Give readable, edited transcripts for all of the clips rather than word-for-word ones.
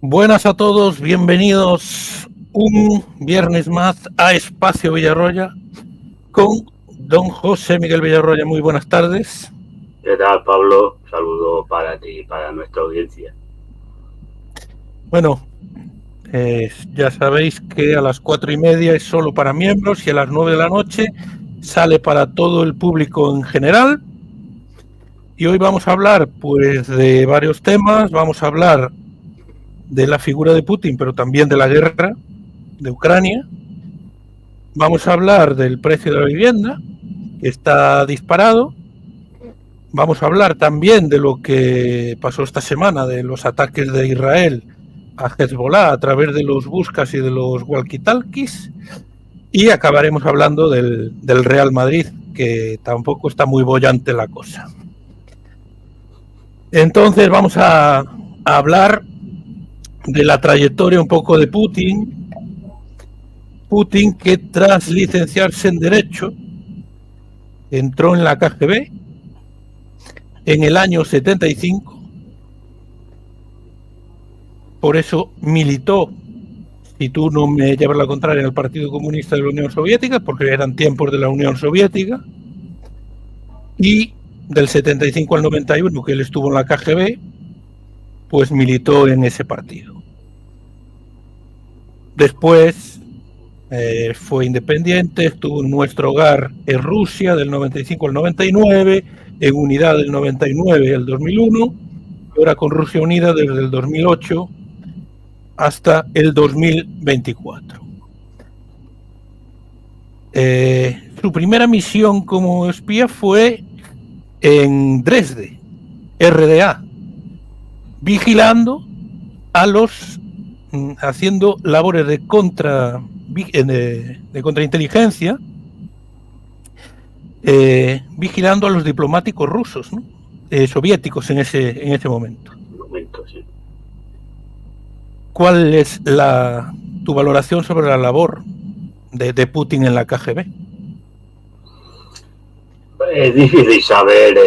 Buenas a todos, bienvenidos un viernes más a Espacio Villarroya con don José Miguel Villarroya. Muy buenas tardes. ¿Qué tal, Pablo? Saludo para ti y para nuestra audiencia. Bueno, ya sabéis que a las 4:30 es solo para miembros y a las 9 de la noche sale para todo el público en general. Y hoy vamos a hablar pues de varios temas. Vamos a hablar de la figura de Putin, pero también de la guerra de Ucrania. Vamos a hablar del precio de la vivienda, que está disparado. Vamos a hablar también de lo que pasó esta semana, de los ataques de Israel a Hezbollah a través de los buscas y de los walkie-talkies. Y acabaremos hablando del Real Madrid, que tampoco está muy bollante la cosa. Entonces vamos a hablar de la trayectoria un poco de Putin. Putin, que tras licenciarse en Derecho, entró en la KGB en el año 75. Por eso militó, si tú no me llevas la contraria, en el Partido Comunista de la Unión Soviética, porque eran tiempos de la Unión Soviética. Y del 75 al 91, que él estuvo en la KGB, pues militó en ese partido. Después fue independiente, estuvo en Nuestro Hogar en Rusia del 95 al 99, en Unidad del 99 al 2001, y ahora con Rusia Unida desde el 2008 hasta el 2024. Su primera misión como espía fue en Dresde, RDA, vigilando a los, haciendo labores de contrainteligencia, vigilando a los diplomáticos rusos, ¿no? Soviéticos en ese momento. Sí. ¿Cuál es tu valoración sobre la labor de Putin en la KGB? Es difícil saber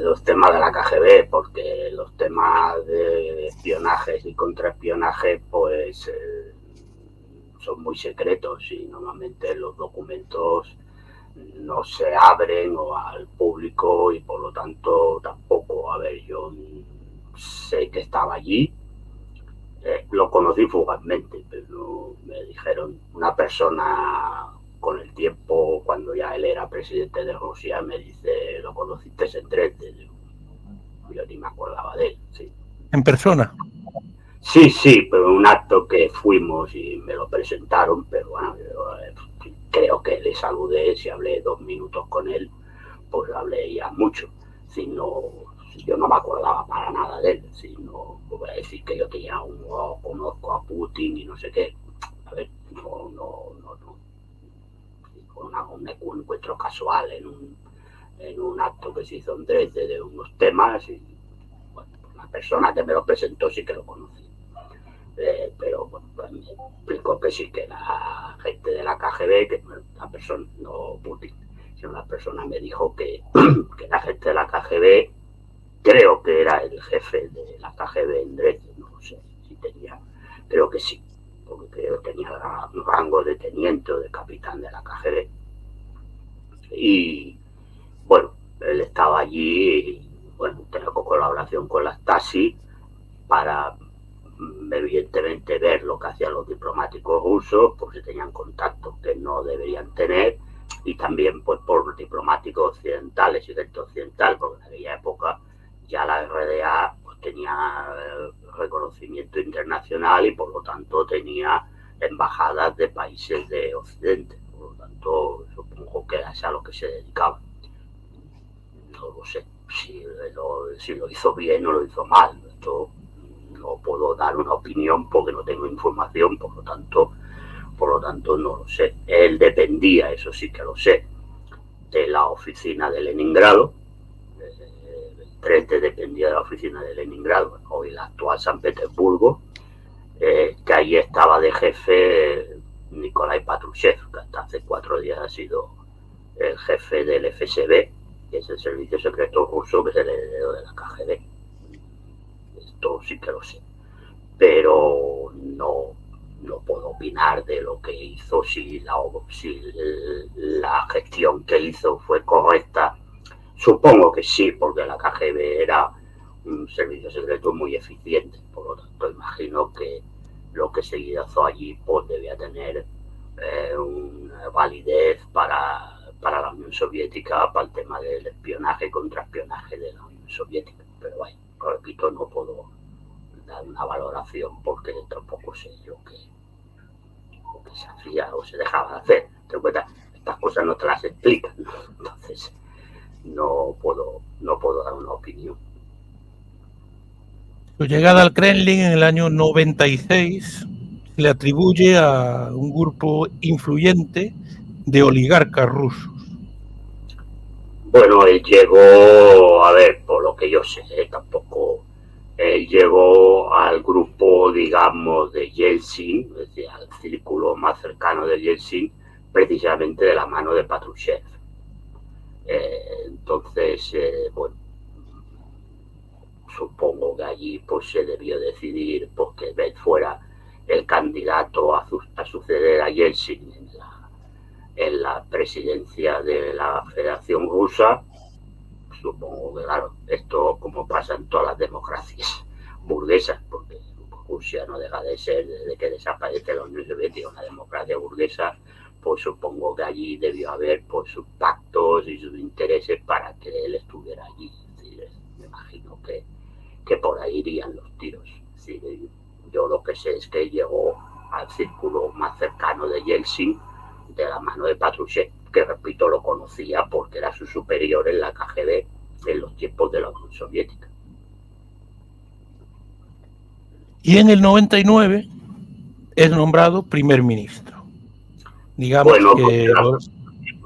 los temas de la KGB, porque los temas de espionaje y contraespionaje pues son muy secretos y normalmente los documentos no se abren al público y por lo tanto tampoco, yo sé que estaba allí. Lo conocí fugazmente, pero me dijeron una persona con el tiempo, cuando ya él era presidente de Rusia, me dice, ¿lo conociste en Dresde? Yo ni me acordaba de él, sí. ¿En persona? Sí, pero un acto que fuimos y me lo presentaron, pero bueno, yo creo que le saludé, si hablé 2 minutos con él, pues hablé ya mucho. Si no, yo no me acordaba para nada de él, si no voy a decir que yo tenía conozco a Putin y no sé qué. A ver, no. Un encuentro casual en un acto que se hizo en Dresde de unos temas y bueno, la persona que me lo presentó sí que lo conocí. Pero bueno, pues me explicó que sí, que la gente de la KGB, que la persona, no Putin, sino la persona me dijo que la gente de la KGB, creo que era el jefe de la KGB en Dresde, no lo sé si tenía, creo que sí, porque creo que tenía un rango de teniente o de capitán de la KGB. Y bueno, él estaba allí y bueno, tenía colaboración con la Stasi para evidentemente ver lo que hacían los diplomáticos rusos, porque tenían contactos que no deberían tener, y también pues por los diplomáticos occidentales y gente occidental, porque en aquella época ya la RDA pues, tenía reconocimiento internacional y por lo tanto tenía embajadas de países de Occidente, por lo tanto supongo que era a lo que se dedicaba. No lo sé si lo hizo bien o lo hizo mal. Esto no puedo dar una opinión porque no tengo información, por lo tanto no lo sé. Él dependía, eso sí que lo sé, de la oficina de Leningrado. El 30 dependía de la oficina de Leningrado, hoy la actual San Petersburgo, que allí estaba de jefe Nikolai Patrushev, que hasta hace 4 días ha sido el jefe del FSB, que es el servicio secreto ruso, que es el heredero de la KGB. Esto sí que lo sé. pero no puedo opinar de lo que hizo, si la gestión que hizo fue correcta. Supongo que sí, porque la KGB era un servicio secreto muy eficiente, por lo tanto imagino que lo que se hizo allí pues debía tener una validez para la Unión Soviética, para el tema del espionaje y contraespionaje de la Unión Soviética. Pero bueno, repito, no puedo dar una valoración porque tampoco sé lo que se hacía o se dejaba de hacer. Te cuenta, estas cosas no te las explican, ¿no? Entonces no puedo dar una opinión. Su llegada al Kremlin en el año 96 se le atribuye a un grupo influyente de oligarcas rusos. Bueno, él llegó, a ver, por lo que yo sé, tampoco, él llegó al grupo, digamos, de Yeltsin, es decir, al círculo más cercano de Yeltsin, precisamente de la mano de Patrushev. Entonces, bueno, supongo que allí pues se debió decidir pues, que Beth fuera el candidato a suceder a Yeltsin en la presidencia de la Federación Rusa. Supongo que, claro, esto como pasa en todas las democracias burguesas, porque Rusia no deja de ser, desde que desaparece la Unión Soviética, una democracia burguesa, pues supongo que allí debió haber pues sus pactos y sus intereses para que él estuviera allí. Es decir, me imagino que por ahí irían los tiros. Es decir, yo lo que sé es que llegó al círculo más cercano de Yeltsin de la mano de Patrushev, que repito, lo conocía porque era su superior en la KGB en los tiempos de la Unión Soviética. Y en el 99 es nombrado primer ministro. Digamos bueno, que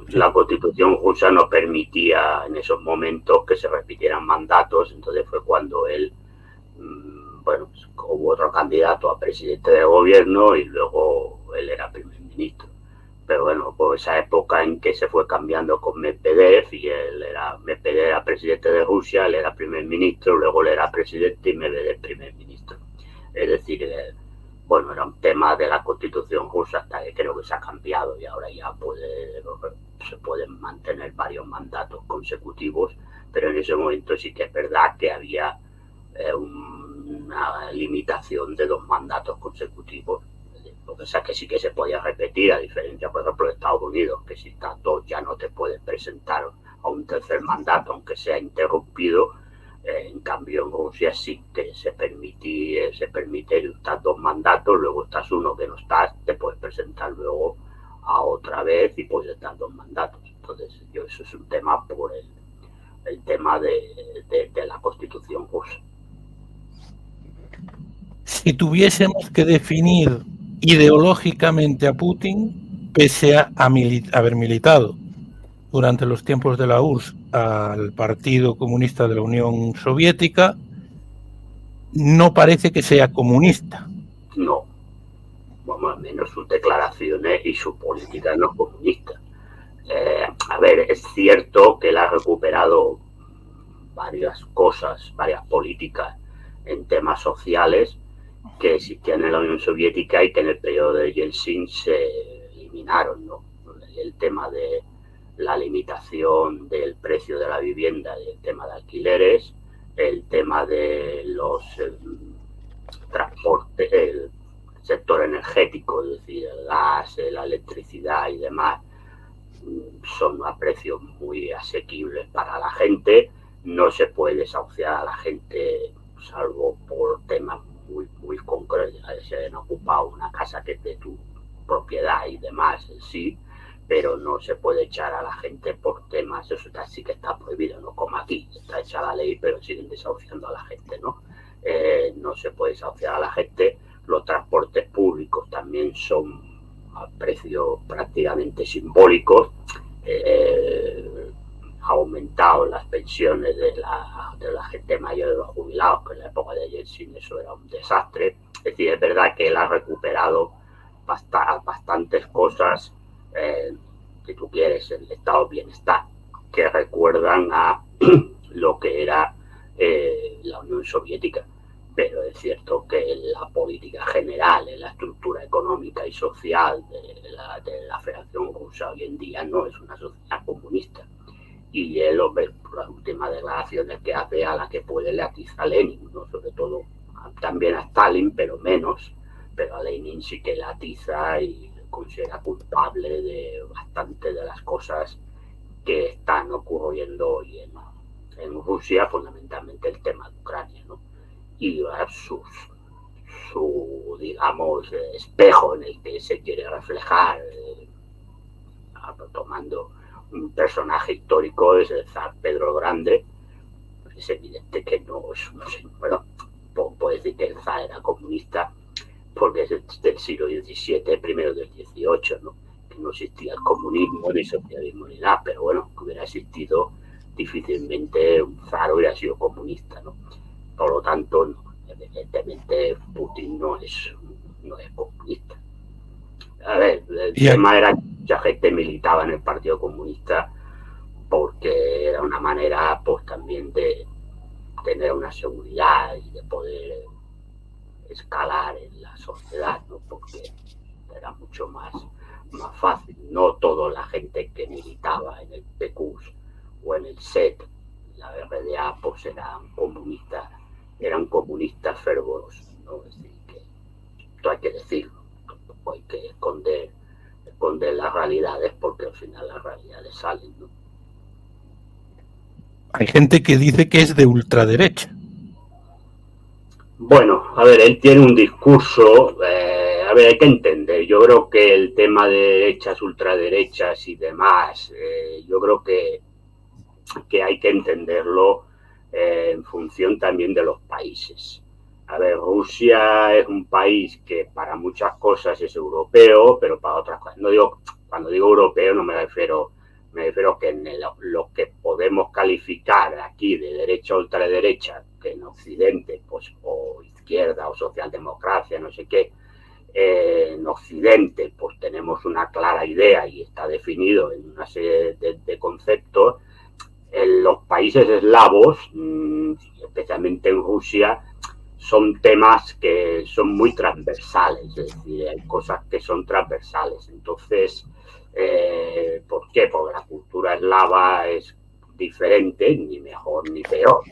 la Constitución rusa no permitía en esos momentos que se repitieran mandatos, entonces fue cuando él, bueno, hubo otro candidato a presidente del gobierno y luego él era primer ministro. Pero bueno, pues esa época en que se fue cambiando con Medvedev y Medvedev era presidente de Rusia, él era primer ministro, luego él era presidente y Medvedev primer ministro. Es decir, bueno, era un tema de la Constitución rusa hasta que creo que se ha cambiado y ahora ya se pueden mantener varios mandatos consecutivos, pero en ese momento sí que es verdad que había una limitación de 2 mandatos consecutivos. Lo que sea que sí que se podía repetir, a diferencia, por ejemplo, de Estados Unidos, que si estás 2 ya no te puedes presentar a un tercer mandato, aunque sea interrumpido. En cambio, en Rusia sí que se permite estar 2 mandatos, luego estás uno que no estás, te puedes presentar luego a otra vez y puedes estar 2 mandatos. Entonces, eso es un tema por el tema de la Constitución rusa. Si tuviésemos que definir ideológicamente a Putin, pese a haber militado durante los tiempos de la URSS al Partido Comunista de la Unión Soviética, no parece que sea comunista. No, bueno, al menos sus declaraciones y su política no es comunista. A ver, es cierto que él ha recuperado varias cosas, varias políticas en temas sociales que existían en la Unión Soviética y que en el periodo de Yeltsin se eliminaron, ¿no? El tema de la limitación del precio de la vivienda y el tema de alquileres, el tema de los transportes, el sector energético, es decir, el gas, la electricidad y demás, son a precios muy asequibles para la gente. No se puede desahuciar a la gente salvo por temas muy concretos, se hayan ocupado una casa que es de tu propiedad y demás, sí, pero no se puede echar a la gente por temas, eso sí que está prohibido, no como aquí, está hecha la ley, pero siguen desahuciando a la gente, ¿no? No se puede desahuciar a la gente. Los transportes públicos también son a precios prácticamente simbólicos. Ha aumentado las pensiones de la gente mayor, de los jubilados, que en la época de Yeltsin eso era un desastre. Es decir, es verdad que él ha recuperado bastantes cosas, si tú quieres, el estado de bienestar, que recuerdan a lo que era la Unión Soviética. pero es cierto que la política general, en la estructura económica y social de la Federación Rusa hoy en día no es una sociedad comunista. Y él, por las últimas declaraciones que hace, a la que puede le atiza a Lenin, ¿no? Sobre todo también a Stalin, pero menos, pero a Lenin sí que le atiza y le considera culpable de bastante de las cosas que están ocurriendo hoy en Rusia, fundamentalmente el tema de Ucrania, ¿no? Y su digamos, espejo en el que se quiere reflejar, tomando un personaje histórico, es el zar Pedro el Grande. Es evidente que no es bueno, puede decir que el zar era comunista porque es del siglo XVII, primero del XVIII, ¿no? Que no existía el comunismo, ni socialismo, ni nada, pero bueno, que hubiera existido, difícilmente un zar hubiera sido comunista, ¿no? Por lo tanto, no, evidentemente Putin no es comunista. A ver, el tema era que mucha gente militaba en el Partido Comunista porque era una manera, pues, también de tener una seguridad y de poder escalar en la sociedad, ¿no? Porque era mucho más fácil. No toda la gente que militaba en el PQS o en el SET, la RDA, pues eran comunistas fervorosos, ¿no? Es decir, que esto hay que decirlo, tampoco hay que esconder las realidades, porque al final las realidades salen, ¿no? Hay gente que dice que es de ultraderecha. Bueno, a ver, él tiene un discurso, a ver, hay que entender, yo creo que el tema de derechas, ultraderechas y demás, yo creo que hay que entenderlo en función también de los países. A ver, Rusia es un país que para muchas cosas es europeo, pero para otras cosas, cuando digo europeo no me refiero que en lo que podemos calificar aquí de derecha o ultraderecha, que en Occidente, pues, o izquierda o socialdemocracia, no sé qué, en Occidente pues tenemos una clara idea y está definido en una serie de conceptos. En los países eslavos, especialmente en Rusia, son temas que son muy transversales, es decir, hay cosas que son transversales. Entonces, ¿por qué? Porque la cultura eslava es diferente, ni mejor ni peor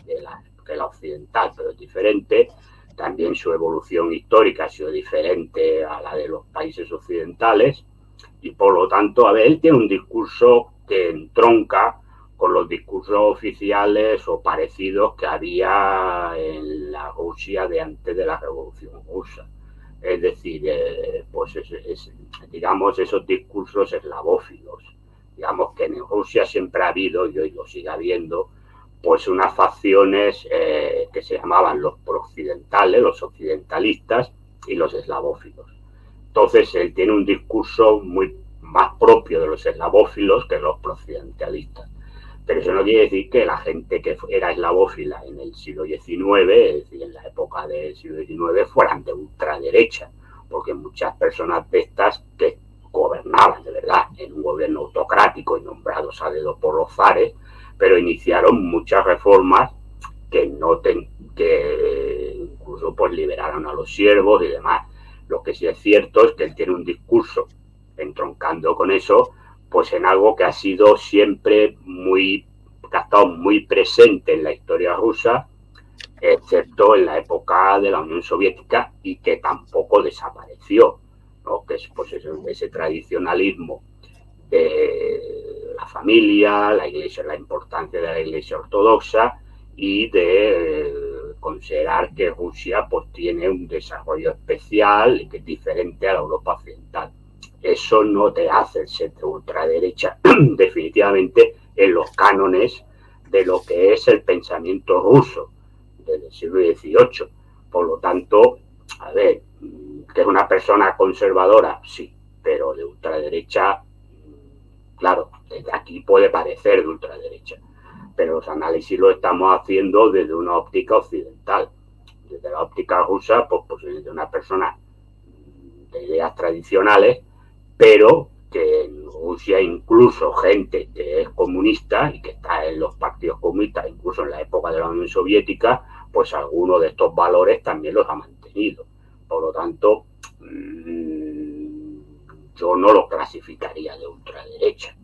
que la occidental, pero es diferente. También su evolución histórica ha sido diferente a la de los países occidentales y, por lo tanto, a ver, él tiene un discurso que entronca con los discursos oficiales o parecidos que había en la Rusia de antes de la Revolución Rusa. Es decir, pues digamos, esos discursos eslavófilos. Digamos que en Rusia siempre ha habido, y hoy lo sigue habiendo, pues unas facciones que se llamaban los prooccidentales, los occidentalistas y los eslavófilos. Entonces, él tiene un discurso muy más propio de los eslavófilos que los prooccidentalistas. Pero eso no quiere decir que la gente que era eslavófila en el siglo XIX, es decir, en la época del siglo XIX, fueran de ultraderecha, porque muchas personas de estas que gobernaban de verdad en un gobierno autocrático y nombrados a dedo por los zares, pero iniciaron muchas reformas que incluso pues liberaron a los siervos y demás. Lo que sí es cierto es que él tiene un discurso entroncando con eso, pues en algo que ha sido siempre que ha estado muy presente en la historia rusa, excepto en la época de la Unión Soviética, y que tampoco desapareció, ¿no? Que es pues ese tradicionalismo de la familia, la iglesia, la importancia de la iglesia ortodoxa y de considerar que Rusia pues tiene un desarrollo especial y que es diferente a la Europa occidental. Eso no te hace ser de ultraderecha definitivamente en los cánones de lo que es el pensamiento ruso desde el siglo XVIII. Por lo tanto, a ver, que es una persona conservadora, sí, pero de ultraderecha, claro, desde aquí puede parecer de ultraderecha, pero los análisis los estamos haciendo desde una óptica occidental. Desde la óptica rusa, pues de una persona de ideas tradicionales, pero que en Rusia incluso gente que es comunista y que está en los partidos comunistas, incluso en la época de la Unión Soviética, pues alguno de estos valores también los ha mantenido. Por lo tanto, yo no lo clasificaría de ultraderecha.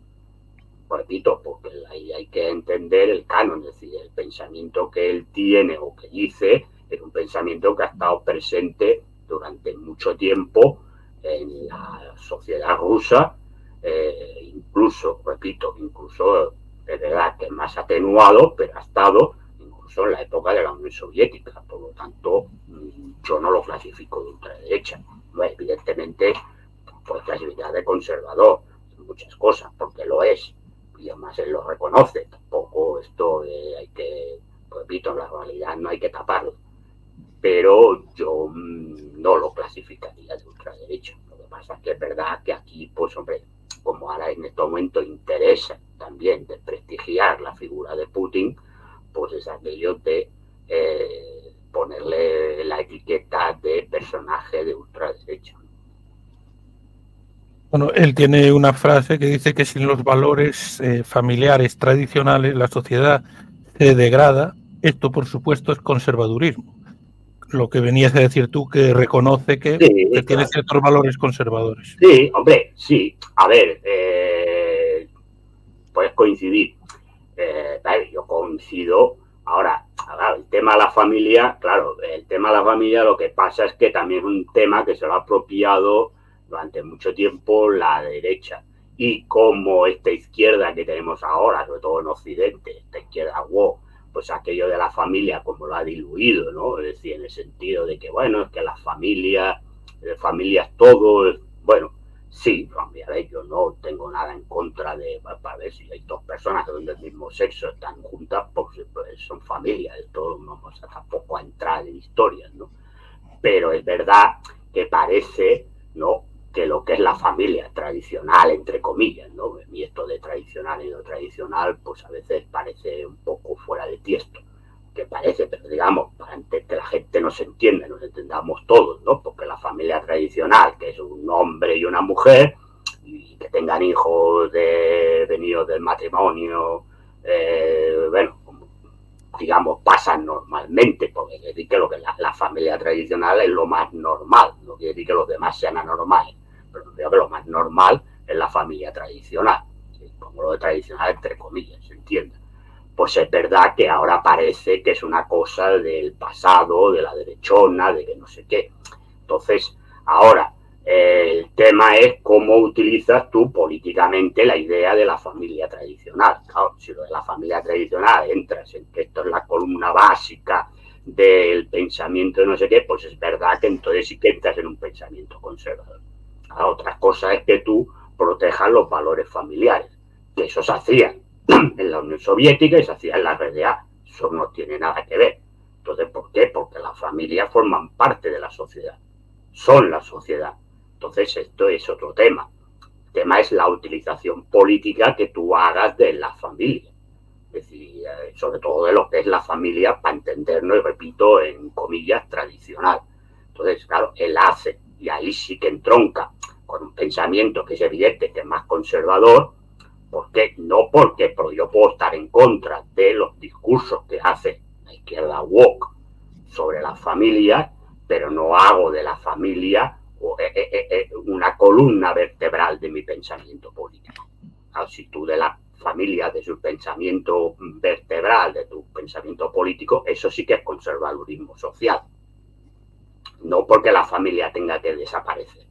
Repito, porque ahí hay que entender el canon, es decir, el pensamiento que él tiene o que dice es un pensamiento que ha estado presente durante mucho tiempo en la sociedad rusa, incluso, repito, incluso es verdad que es más atenuado, pero ha estado incluso en la época de la Unión Soviética. Por lo tanto, yo no lo clasifico de ultraderecha. No, evidentemente, pues clasificar de conservador en muchas cosas, porque lo es. Y además él lo reconoce. Tampoco esto hay que, repito, en la realidad no hay que taparlo. Pero yo no lo clasificaría de ultraderecha. Lo que pasa es que es verdad que aquí, pues hombre, como ahora en este momento interesa también de prestigiar la figura de Putin, pues es aquello de ponerle la etiqueta de personaje de ultraderecha. Bueno, él tiene una frase que dice que sin los valores familiares tradicionales la sociedad se degrada. Esto, por supuesto, es conservadurismo. Lo que venías a decir tú, que reconoce que Sí, tiene ciertos valores conservadores. Sí, hombre, sí. A ver, puedes coincidir. Vale, yo coincido. Ahora, el tema de la familia, claro, el tema de la familia lo que pasa es que también es un tema que se lo ha apropiado durante mucho tiempo la derecha. Y como esta izquierda que tenemos ahora, sobre todo en Occidente, esta izquierda woke, pues aquello de la familia como lo ha diluido, ¿no? Es decir, en el sentido de que, bueno, es que la familia es todo, bueno, sí, a ver, yo no tengo nada en contra de, para ver si hay dos personas que son del mismo sexo, están juntas, pues son familia, esto no vamos a tampoco a entrar en historias, ¿no? Pero es verdad que parece, ¿no?, que lo que es la familia tradicional, entre comillas, ¿no? Y esto de tradicional y no tradicional, pues a veces parece un poco fuera de tiesto. Que parece, pero digamos, para que la gente nos entienda, nos entendamos todos, ¿no? Porque la familia tradicional, que es un hombre y una mujer, y que tengan hijos venidos del matrimonio, bueno, digamos, pasan normalmente, porque quiere decir que lo que la familia tradicional es lo más normal, no quiere decir que los demás sean anormales, pero creo que lo más normal es la familia tradicional, ¿sí? Como lo de tradicional entre comillas, ¿se entiende? Pues es verdad que ahora parece que es una cosa del pasado, de la derechona, de que no sé qué. Entonces, ahora, el tema es cómo utilizas tú políticamente la idea de la familia tradicional. Claro, si lo de la familia tradicional entras en que esto es la columna básica del pensamiento de no sé qué, pues es verdad que entonces sí que entras en un pensamiento conservador. Ahora, otra cosa es que tú protejas los valores familiares, que eso se hacía en la Unión Soviética y se hacía en la RDA. Eso no tiene nada que ver. Entonces, ¿por qué? Porque las familias forman parte de la sociedad, son la sociedad. Entonces, esto es otro tema. El tema es la utilización política que tú hagas de la familia. Es decir, sobre todo de lo que es la familia, para entendernos, y repito, en comillas, tradicional. Entonces, claro, él hace, y ahí sí que entronca con un pensamiento que es evidente que es más conservador. ¿Por qué? No porque yo puedo estar en contra de los discursos que hace la izquierda woke sobre la familia, pero no hago de la familia una columna vertebral de mi pensamiento político. Si tú de la familia, de su pensamiento vertebral, de tu pensamiento político, eso sí que es conservadurismo social. No porque la familia tenga que desaparecer,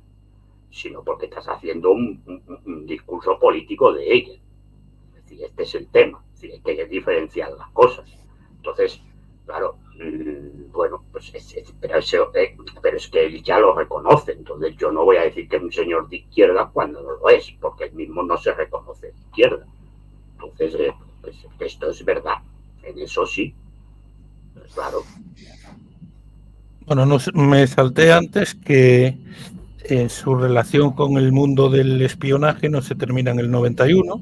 sino porque estás haciendo un discurso político de ella. Es decir, este es el tema, es decir, hay que diferenciar las cosas. Entonces, claro, bueno, pues pero es que él ya lo reconoce, entonces yo no voy a decir que es un señor de izquierda cuando no lo es, porque él mismo no se reconoce de izquierda. Entonces, pues esto es verdad, en eso sí, pues, claro. Bueno, no, me salté antes que su relación con el mundo del espionaje no se termina en el 91,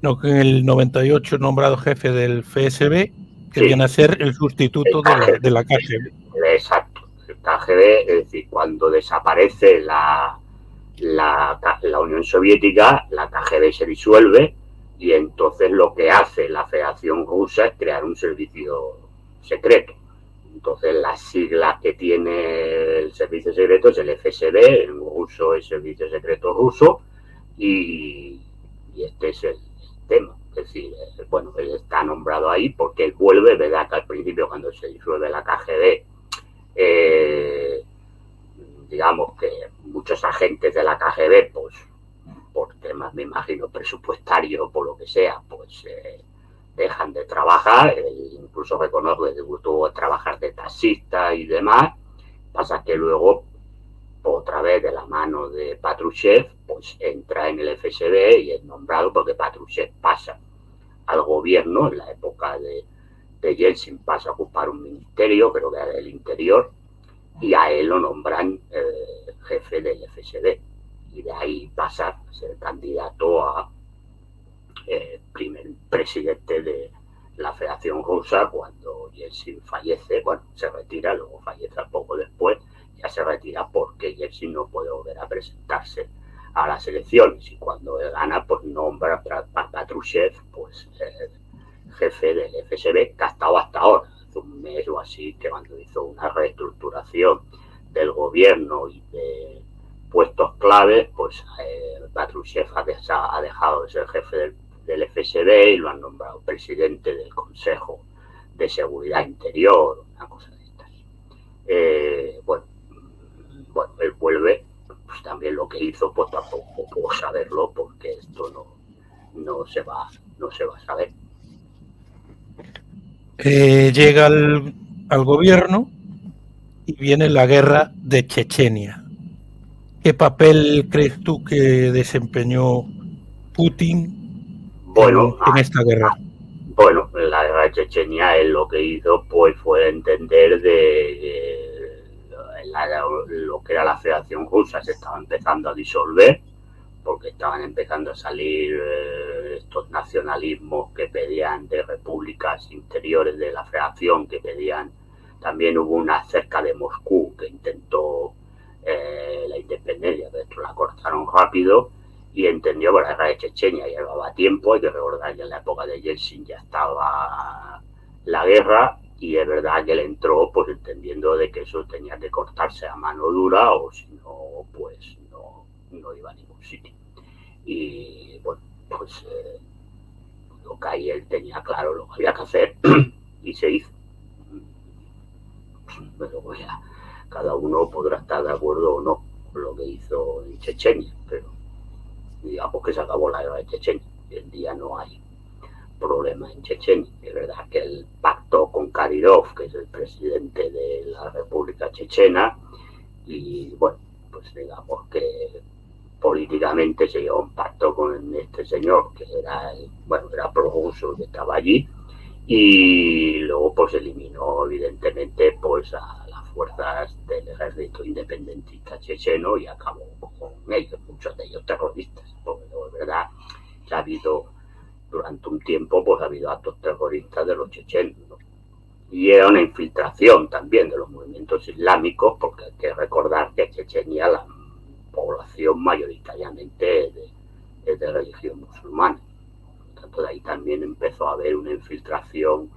sino que en el 98 nombrado jefe del FSB, que Sí, viene a ser el sustituto de la KGB. Exacto, el KGB, es decir, cuando desaparece la Unión Soviética, la KGB se disuelve y entonces lo que hace la Federación Rusa es crear un servicio secreto. Entonces, las siglas que tiene el servicio secreto es el FSB, en ruso es Servicio Secreto Ruso, y este es el tema. Es decir, bueno, él está nombrado ahí porque él vuelve, ¿verdad? Que al principio, cuando se disuelve la KGB, digamos que muchos agentes de la KGB, pues por temas, me imagino, presupuestarios, por lo que sea, pues dejan de trabajar. Él incluso reconoce que tuvo que trabajar de taxista y demás. Pasa que luego, otra vez de la mano de Patrushev, pues entra en el FSB y es nombrado porque Patrushev pasa al gobierno en la época de Yeltsin, pasa a ocupar un ministerio, creo que era del Interior, y a él lo nombran jefe del FSB. Y de ahí pasa a ser candidato a primer presidente de la Federación Rusa cuando Yeltsin fallece. Bueno, se retira, luego fallece poco después, ya se retira porque Yeltsin no puede volver a presentarse a las elecciones, y cuando él gana, pues nombra a Patrushev, pues jefe del FSB, que ha estado hasta ahora, hace un mes o así, que cuando hizo una reestructuración del gobierno y de puestos claves, pues Patrushev ha dejado de ser jefe del FSB y lo han nombrado presidente del Consejo de Seguridad Interior, una cosa de estas. Bueno, él vuelve, pues también lo que hizo, pues tampoco puedo saberlo porque esto no se va a saber. Llega al gobierno y viene la guerra de Chechenia. ¿Qué papel crees tú que desempeñó Putin en esta guerra? Bueno, en la guerra de Chechenia él lo que hizo pues fue entender lo que era la Federación Rusa se estaba empezando a disolver, porque estaban empezando a salir estos nacionalismos que pedían de repúblicas interiores de la Federación, que pedían, también hubo una cerca de Moscú que intentó la independencia, pero esto la cortaron rápido, y entendió que la guerra de Chechenia llevaba tiempo. Hay que recordar que en la época de Yeltsin ya estaba la guerra, y es verdad que él entró pues entendiendo de que eso tenía que cortarse a mano dura, o si no, pues no iba a ningún sitio. Y bueno, pues lo que ahí él tenía claro lo que había que hacer y se hizo. Pero pues ya, cada uno podrá estar de acuerdo o no con lo que hizo en Chechenia, pero digamos que se acabó la guerra de Chechenia. Hoy en día no hay problema en Chechenia. Es verdad que él pactó con Kadyrov, que es el presidente de la República Chechena, y bueno, pues digamos que políticamente se llevó un pacto con este señor que era prorruso, que estaba allí, y luego pues eliminó evidentemente pues a las fuerzas del ejército independentista checheno y acabó con ellos, muchos de ellos terroristas, porque es verdad que ha habido durante un tiempo, pues ha habido actos terroristas de los chechenos, ¿no? Y era una infiltración también de los movimientos islámicos, porque hay que recordar que Chechenia la población mayoritariamente es de religión musulmana. Por tanto, de ahí también empezó a haber una infiltración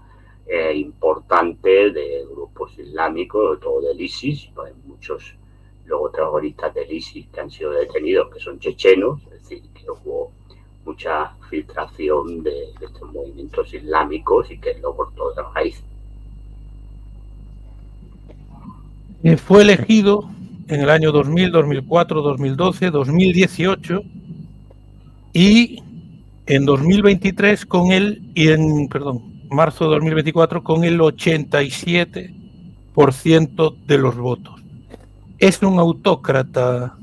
importante de grupos islámicos, sobre todo del ISIS. Pues hay muchos luego terroristas del ISIS que han sido detenidos, que son chechenos, es decir, que hubo mucha filtración de estos movimientos islámicos y que lo cortó de raíz. Fue elegido en el año 2000, 2004, 2012, 2018 y en 2023 marzo de 2024 con el 87% de los votos. ¿Es un autócrata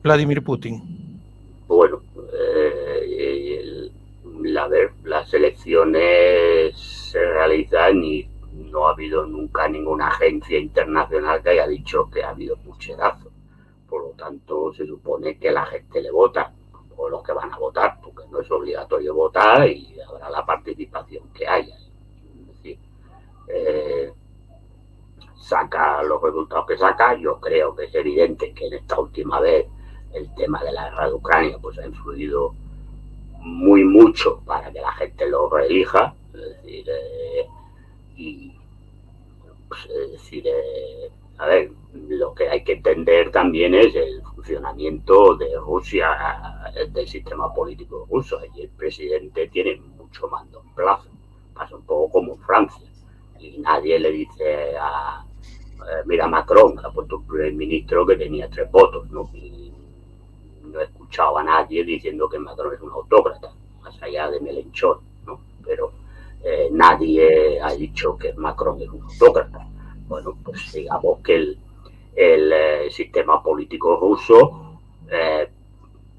Vladimir Putin? Bueno, las elecciones se realizan y no ha habido nunca ninguna agencia internacional que haya dicho que ha habido pucherazo. Por lo tanto, se supone que la gente le vota, o los que van a votar, porque no es obligatorio votar y habrá la participación que haya. Es decir, saca los resultados que saca. Yo creo que es evidente que en esta última vez el tema de la guerra de Ucrania pues ha influido mucho para que la gente lo reelija, es decir, y pues, es decir, a ver, lo que hay que entender también es el funcionamiento de Rusia, del sistema político ruso. Y el presidente tiene mucho mando en plazo. Pasa un poco como en Francia. Y nadie le dice a mira Macron, que ha puesto un primer ministro que tenía 3 votos, ¿no? Y no he escuchado a nadie diciendo que Macron es un autócrata, más allá de Melenchon, ¿no? Pero nadie ha dicho que Macron es un autócrata. Bueno, pues digamos que el sistema político ruso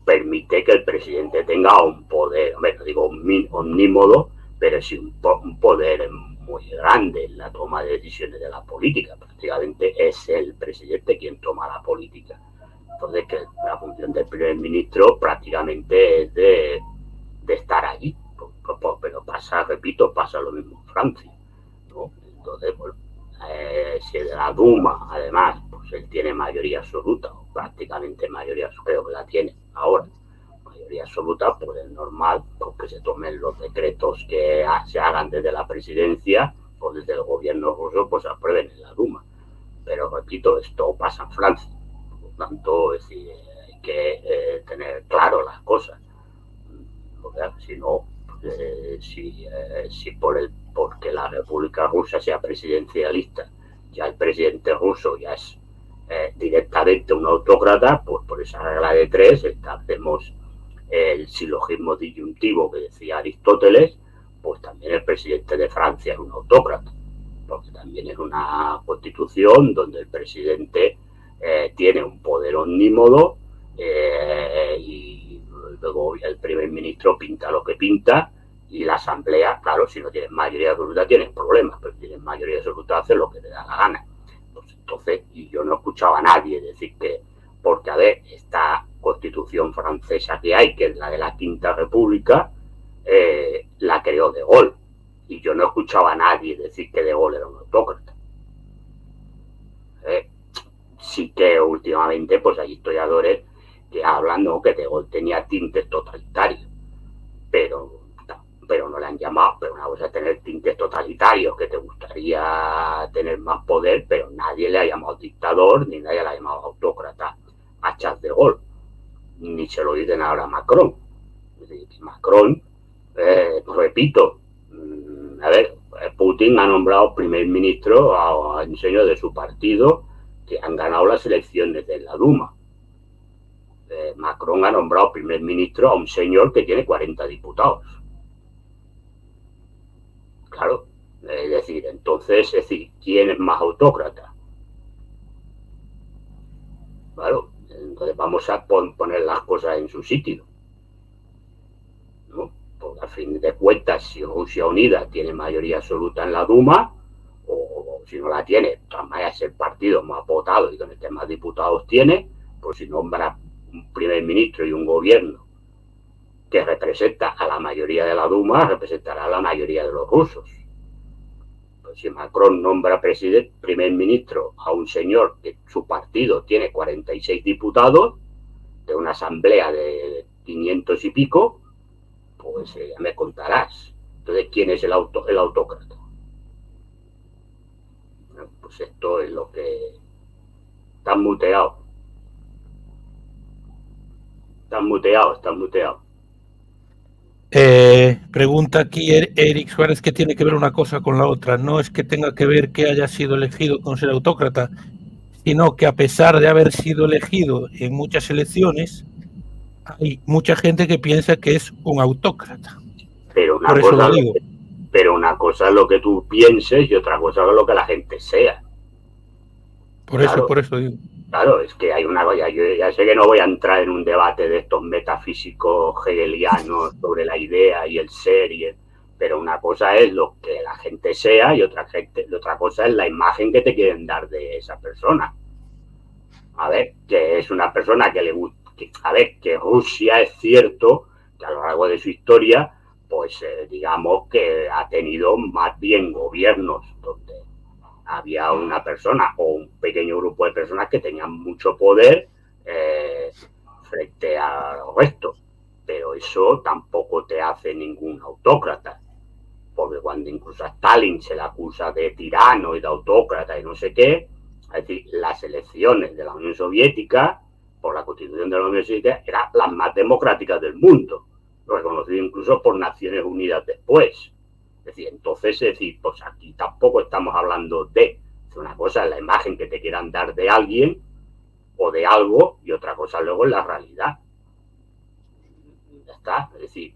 permite que el presidente tenga un poder, no digo omnímodo, pero sí un poder muy grande en la toma de decisiones de la política. Prácticamente es el presidente quien toma la política. Entonces, que la función del primer ministro prácticamente es de estar allí. Pero pasa, repito, pasa lo mismo en Francia, ¿no? Entonces, bueno, si de la Duma, además, pues él tiene mayoría absoluta, o prácticamente mayoría, creo que la tiene ahora, mayoría absoluta, pues es normal que se tomen los decretos que se hagan desde la presidencia o desde el gobierno ruso, pues se aprueben en la Duma. Pero repito, esto pasa en Francia. Por lo tanto, es decir, hay que tener claro las cosas. Porque si no, si porque la República Rusa sea presidencialista, ya el presidente ruso ya es directamente un autócrata, pues por esa regla de 3 establecemos el silogismo disyuntivo que decía Aristóteles, pues también el presidente de Francia es un autócrata, porque también es una constitución donde el presidente tiene un poder omnímodo y luego el primer ministro pinta lo que pinta y la asamblea, claro, si no tienes mayoría absoluta tienes problemas, pero si tienes mayoría absoluta haces lo que te da la gana. Entonces, y yo no escuchaba a nadie decir que, porque a ver, esta constitución francesa que hay, que es la de la Quinta República, la creó De Gaulle. Y yo no escuchaba a nadie decir que De Gaulle era un autócrata. Sí que últimamente pues hay historiadores que hablan, ¿no?, que De Gaulle tenía tintes totalitarios, pero no le han llamado. Pero una cosa es tener tintes totalitarios, que te gustaría tener más poder, pero nadie le ha llamado dictador, ni nadie le ha llamado autócrata a Charles de Gaulle, ni se lo dicen ahora a Macron. Es decir, Macron, repito, a ver, Putin ha nombrado primer ministro a un señor de su partido que han ganado las elecciones de la Duma. Macron ha nombrado primer ministro a un señor que tiene 40 diputados. Claro, es decir, entonces, ¿quién es más autócrata? Claro, entonces vamos a poner las cosas en su sitio, ¿no? Porque al fin de cuentas, si Rusia Unida tiene mayoría absoluta en la Duma, o si no la tiene, de todas maneras es el partido más votado y donde más diputados tiene, pues si nombra un primer ministro y un gobierno que representa a la mayoría de la Duma, representará a la mayoría de los rusos. Pues si Macron nombra primer ministro a un señor que su partido tiene 46 diputados, de una asamblea de 500 y pico, pues ya me contarás. Entonces, ¿quién es el autócrata? Bueno, pues esto es lo que... Están muteados. Están muteados. Pregunta aquí Eric Suárez que tiene que ver una cosa con la otra. No es que tenga que ver que haya sido elegido con ser autócrata, sino que a pesar de haber sido elegido en muchas elecciones, hay mucha gente que piensa que es un autócrata. Pero una cosa es lo que tú pienses y otra cosa es lo que la gente sea. Por eso digo. Claro, es que hay una cosa, yo ya sé que no voy a entrar en un debate de estos metafísicos hegelianos sobre la idea y el ser, pero una cosa es lo que la gente sea y otra cosa es la imagen que te quieren dar de esa persona. A ver, que es una persona que le gusta, a ver, que Rusia es cierto que a lo largo de su historia, pues digamos que ha tenido más bien gobiernos donde había una persona o un pequeño grupo de personas que tenían mucho poder frente a los restos. Pero eso tampoco te hace ningún autócrata. porque cuando incluso a Stalin se le acusa de tirano y de autócrata y no sé qué, es decir, las elecciones de la Unión Soviética, por la Constitución de la Unión Soviética, eran las más democráticas del mundo, reconocido incluso por Naciones Unidas después. Es decir, entonces, es decir, pues aquí tampoco estamos hablando de una cosa es la imagen que te quieran dar de alguien o de algo y otra cosa luego es la realidad. Ya está, es decir,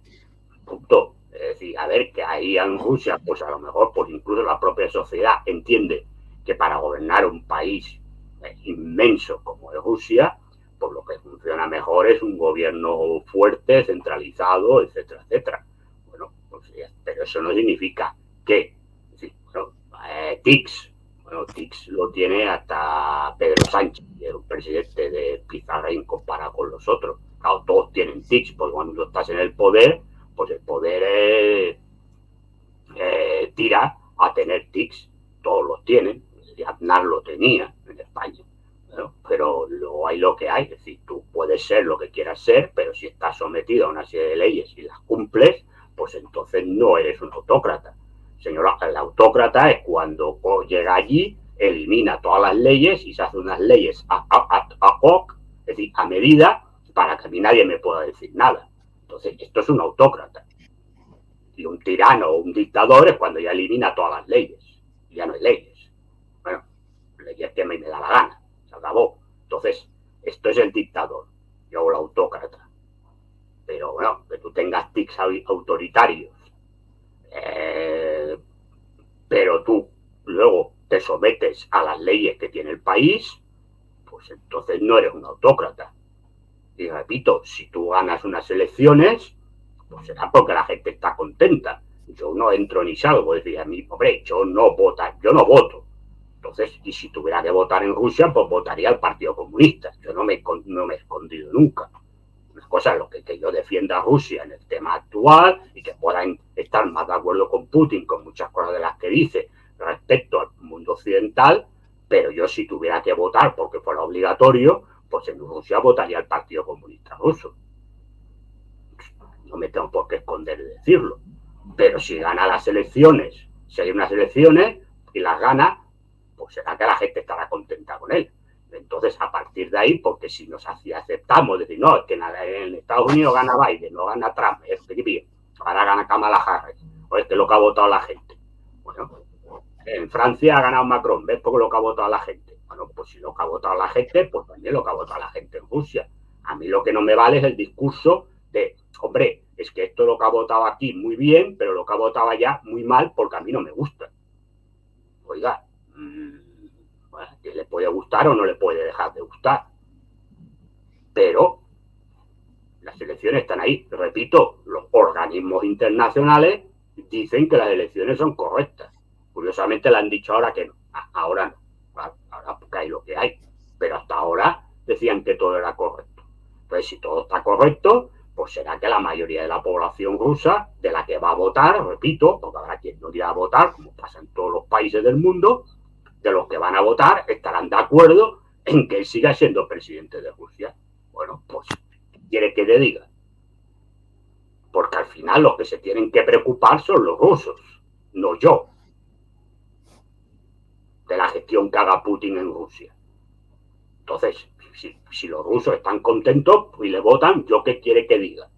punto. Es decir, a ver, que ahí en Rusia, pues a lo mejor, pues incluso la propia sociedad entiende que para gobernar un país inmenso como es Rusia, pues lo que funciona mejor es un gobierno fuerte, centralizado, etcétera, etcétera. Bueno, pues, pero eso no significa que, es decir, bueno, TICS, bueno, TICS lo tiene hasta Pedro Sánchez, el presidente de Pizarrín comparado con los otros. Claro, todos tienen TICS, porque cuando tú estás en el poder, pues el poder tira a tener TICS, todos los tienen. Aznar lo tenía en España, ¿no? Pero luego hay lo que hay, es decir, tú puedes ser lo que quieras ser, pero si estás sometido a una serie de leyes y las cumples, pues entonces no eres un autócrata. Señora, el autócrata es cuando llega allí, elimina todas las leyes y se hace unas leyes ad hoc, es decir, a medida, para que a mí nadie me pueda decir nada. Entonces, esto es un autócrata. Y un tirano o un dictador es cuando ya elimina todas las leyes. Ya no hay leyes. Bueno, leyes que me da la gana. Se acabó. Entonces, esto es el dictador. Yo el autócrata. Pero bueno, que tú tengas tics autoritarios. Pero tú luego te sometes a las leyes que tiene el país, pues entonces no eres un autócrata. Y repito, si tú ganas unas elecciones, pues será porque la gente está contenta. Yo no entro ni salgo, es decir, a mí, hombre, yo no voto. Entonces, y si tuviera que votar en Rusia, pues votaría al Partido Comunista. Yo no me he escondido nunca. Una cosa es lo que yo defienda a Rusia en el tema actual y que puedan estar más de acuerdo con Putin, con muchas cosas de las que dice respecto al mundo occidental, pero yo si tuviera que votar porque fuera obligatorio, pues en Rusia votaría al Partido Comunista Ruso. No me tengo por qué esconder de decirlo. Pero si gana las elecciones, si hay unas elecciones y las gana, pues será que la gente estará contenta con él. Entonces, a partir de ahí, porque si nos aceptamos, decir, no, es que en Estados Unidos gana Biden, no gana Trump, es que bien, ahora gana Kamala Harris, o es que lo que ha votado la gente. Bueno, en Francia ha ganado Macron, ¿ves? Porque lo que ha votado la gente. Bueno, pues si lo que ha votado la gente, pues también lo que ha votado la gente en Rusia. A mí lo que no me vale es el discurso de, hombre, es que esto lo que ha votado aquí muy bien, pero lo que ha votado allá muy mal porque a mí no me gusta. Oiga, bueno, que le puede gustar o no le puede dejar de gustar. Pero las elecciones están ahí. Repito, los organismos internacionales dicen que las elecciones son correctas. Curiosamente le han dicho ahora que no. Ahora no. Ahora porque hay lo que hay. Pero hasta ahora decían que todo era correcto. Entonces, si todo está correcto, pues será que la mayoría de la población rusa, de la que va a votar, repito, porque habrá quien no irá a votar, como pasa en todos los países del mundo, de los que van a votar estarán de acuerdo en que él siga siendo presidente de Rusia. Bueno, pues, ¿qué quiere que le diga? Porque al final los que se tienen que preocupar son los rusos, no yo, de la gestión que haga Putin en Rusia. Entonces, si los rusos están contentos y le votan, ¿yo qué quiere que diga?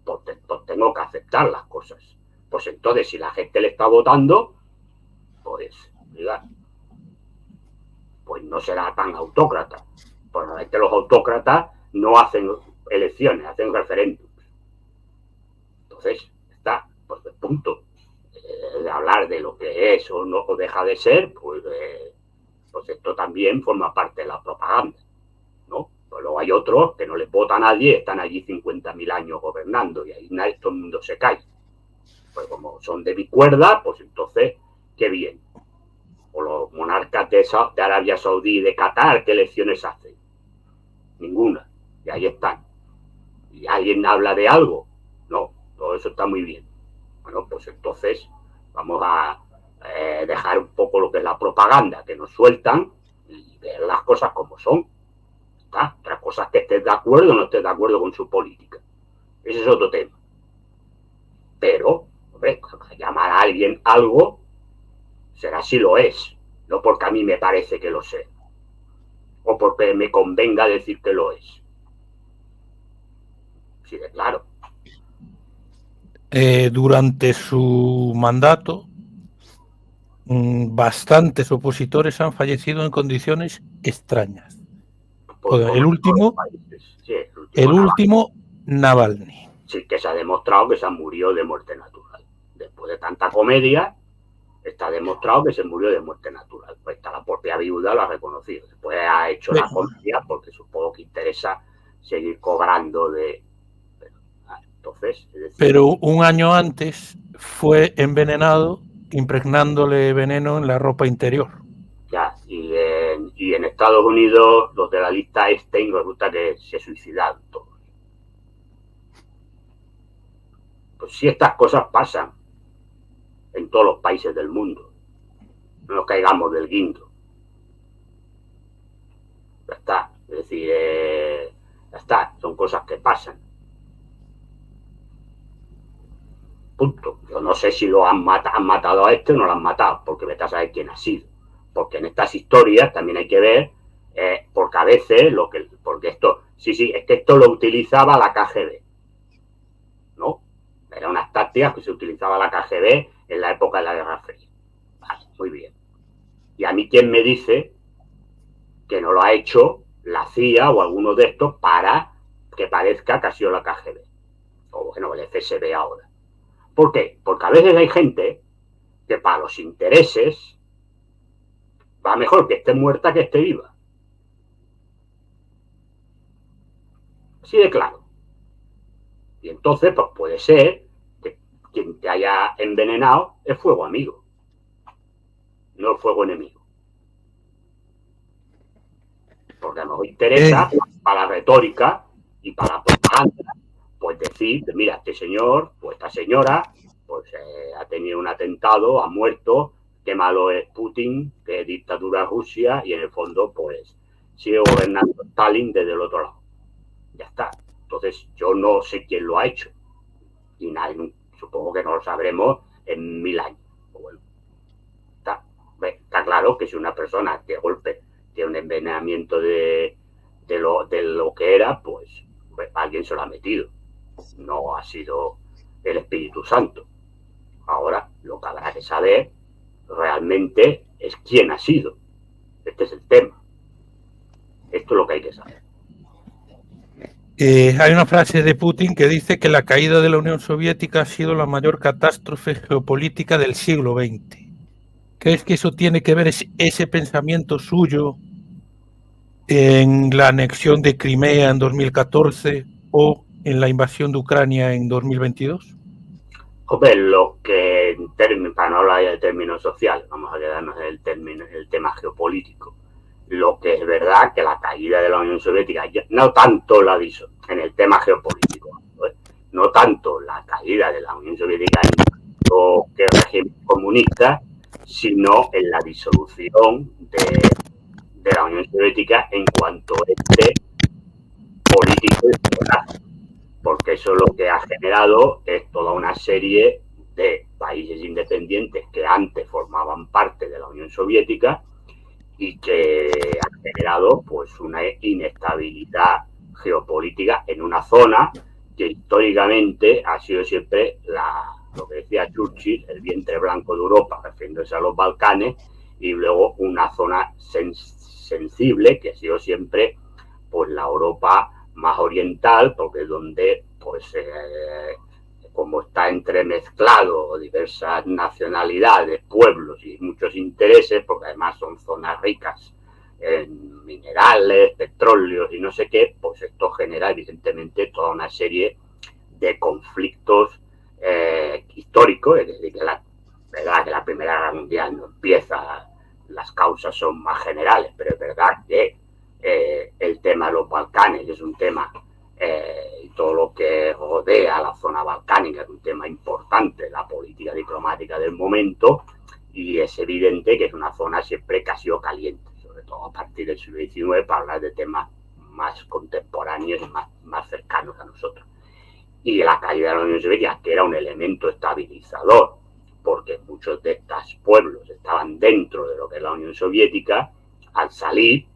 Pues tengo que aceptar las cosas. Pues entonces, si la gente le está votando, pues, diga, pues no será tan autócrata. Pues realmente los autócratas no hacen elecciones, hacen referéndums. Entonces, está, pues el punto de hablar de lo que es o no o deja de ser, pues esto también forma parte de la propaganda, ¿no? Pero luego hay otros que no les vota a nadie, están allí 50.000 años gobernando y ahí todo el mundo se cae. Pues como son de mi cuerda, pues entonces, qué bien. O los monarcas de Arabia Saudí y de Qatar, ¿qué elecciones hacen? Ninguna. Y ahí están. ¿Y alguien habla de algo? No, todo eso está muy bien. Bueno, pues entonces vamos a dejar un poco lo que es la propaganda que nos sueltan y ver las cosas como son. ¿Está? Otras cosas que estés de acuerdo o no estés de acuerdo con su política. Ese es otro tema. Pero Hombre, llamar a alguien algo será si lo es, no porque a mí me parece que lo sé, o porque me convenga decir que lo es. Sí, de claro. Durante su mandato, bastantes opositores han fallecido en condiciones extrañas. El último, sí, el último, Navalny. Sí, que se ha demostrado que se murió de muerte natural. Después de tanta comedia, está demostrado que se murió de muerte natural. Pues está la propia viuda, lo ha reconocido. Después ha hecho la comedia porque supongo que interesa seguir cobrando de... Entonces, es decir, pero un año antes fue envenenado impregnándole veneno en la ropa interior. Ya, y en Estados Unidos, los de la lista Epstein resulta que se suicidaron todos. Pues sí, estas cosas pasan en todos los países del mundo. No nos caigamos del guindo. Ya está. Es decir, ya está. Son cosas que pasan. Punto. Yo no sé si lo han matado a este o no lo han matado, porque vete a saber quién ha sido. Porque en estas historias también hay que ver, porque a veces porque esto, sí, es que esto lo utilizaba la KGB, ¿no? Eran unas tácticas que se utilizaba la KGB en la época de la Guerra Fría. Vale, muy bien. Y a mí quién me dice que no lo ha hecho la CIA o alguno de estos para que parezca que ha sido la KGB. O bueno, el FSB ahora. ¿Por qué? Porque a veces hay gente que para los intereses va mejor que esté muerta que esté viva. Así de claro. Y entonces, pues puede ser que quien te haya envenenado es fuego amigo, no es fuego enemigo. Porque a lo mejor interesa para la retórica y para la propaganda, pues decir, mira, este señor o esta señora pues ha tenido un atentado, ha muerto, qué malo es Putin, qué dictadura es Rusia, y en el fondo pues sigue gobernando Stalin desde el otro lado. Ya está. Entonces yo no sé quién lo ha hecho y nadie, supongo que no lo sabremos en 1000 años. Bueno, está claro que si una persona de golpe tiene un envenenamiento de lo que era, pues alguien se lo ha metido. No ha sido el Espíritu Santo. Ahora lo que habrá que saber realmente es quién ha sido. Este es el tema. Esto es lo que hay que saber. Hay una frase de Putin que dice que la caída de la Unión Soviética ha sido la mayor catástrofe geopolítica del siglo XX. ¿Crees que eso tiene que ver ese pensamiento suyo en la anexión de Crimea en 2014 o en la invasión de Ucrania en 2022? Hombre, lo que para no hablar de términos sociales, vamos a quedarnos en el tema geopolítico. Lo que es verdad que la caída de la Unión Soviética, no tanto en el tema geopolítico, no tanto la caída de la Unión Soviética en lo que es régimen comunista, sino en la disolución de la Unión Soviética en cuanto a este político y ciudadano. Porque eso lo que ha generado es toda una serie de países independientes que antes formaban parte de la Unión Soviética y que han generado pues una inestabilidad geopolítica en una zona que históricamente ha sido siempre lo que decía Churchill, el vientre blanco de Europa, refiriéndose a los Balcanes, y luego una zona sensible que ha sido siempre pues la Europa más oriental, porque es donde pues como está entremezclado diversas nacionalidades, pueblos y muchos intereses, porque además son zonas ricas en minerales, petróleos y no sé qué, pues esto genera evidentemente toda una serie de conflictos históricos. Es decir, que verdad que la Primera Guerra Mundial no empieza, las causas son más generales, pero es verdad que el tema de los Balcanes es un tema, y todo lo que rodea la zona balcánica es un tema importante, la política diplomática del momento, y es evidente que es una zona siempre que ha sido caliente, sobre todo a partir del siglo XIX, para hablar de temas más contemporáneos y más cercanos a nosotros. y la caída de la Unión Soviética, que era un elemento estabilizador, porque muchos de estos pueblos estaban dentro de lo que es la Unión Soviética, al salir,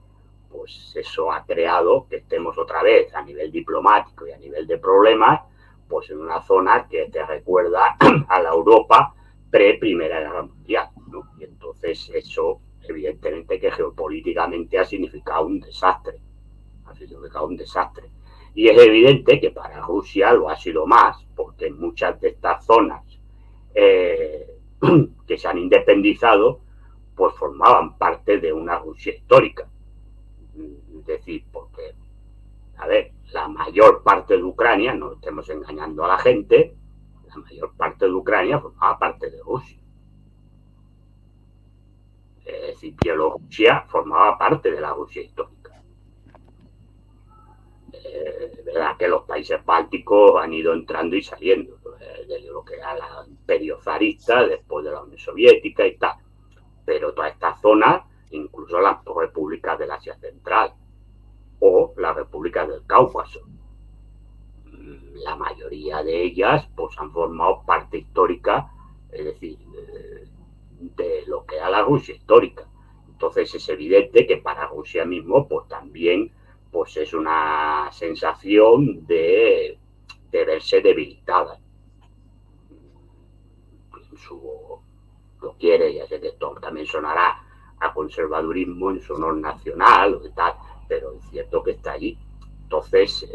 pues eso ha creado que estemos otra vez a nivel diplomático y a nivel de problemas, pues en una zona que te recuerda a la Europa pre-Primera Guerra Mundial, ¿no? Y entonces eso, evidentemente, que geopolíticamente ha significado un desastre. Ha significado un desastre. Y es evidente que para Rusia lo ha sido más, porque en muchas de estas zonas que se han independizado, pues formaban parte de una Rusia histórica. Es decir, porque, a ver, la mayor parte de Ucrania, no estemos engañando a la gente, la mayor parte de Ucrania formaba parte de Rusia. Es decir, Bielorrusia formaba parte de la Rusia histórica. Es verdad que los países bálticos han ido entrando y saliendo de lo que era el imperio zarista después de la Unión Soviética y tal. Pero todas estas zonas, incluso las repúblicas del Asia Central o las repúblicas del Cáucaso, la mayoría de ellas pues han formado parte histórica, es decir, de lo que era la Rusia histórica. Entonces es evidente que para Rusia mismo pues también pues es una sensación de verse debilitada. Lo quiere, ya sé que esto también sonará a conservadurismo en su honor nacional o tal, pero es cierto que está allí. Entonces,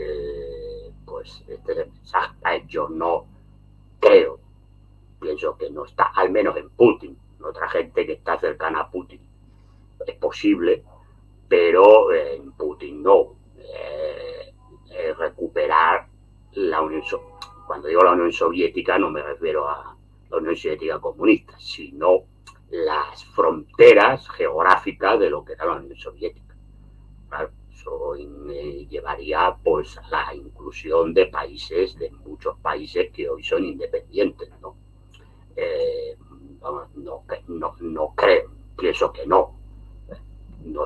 pues este es el mensaje. Yo no creo, pienso que no está, al menos en Putin, otra gente que está cercana a Putin. Es posible, pero en Putin no. Recuperar la Unión Soviética. Cuando digo la Unión Soviética no me refiero a la Unión Soviética comunista, sino las fronteras geográficas de lo que era la Unión Soviética. Claro, eso llevaría pues a la inclusión de países, de muchos países que hoy son independientes, ¿no? No creo, pienso que no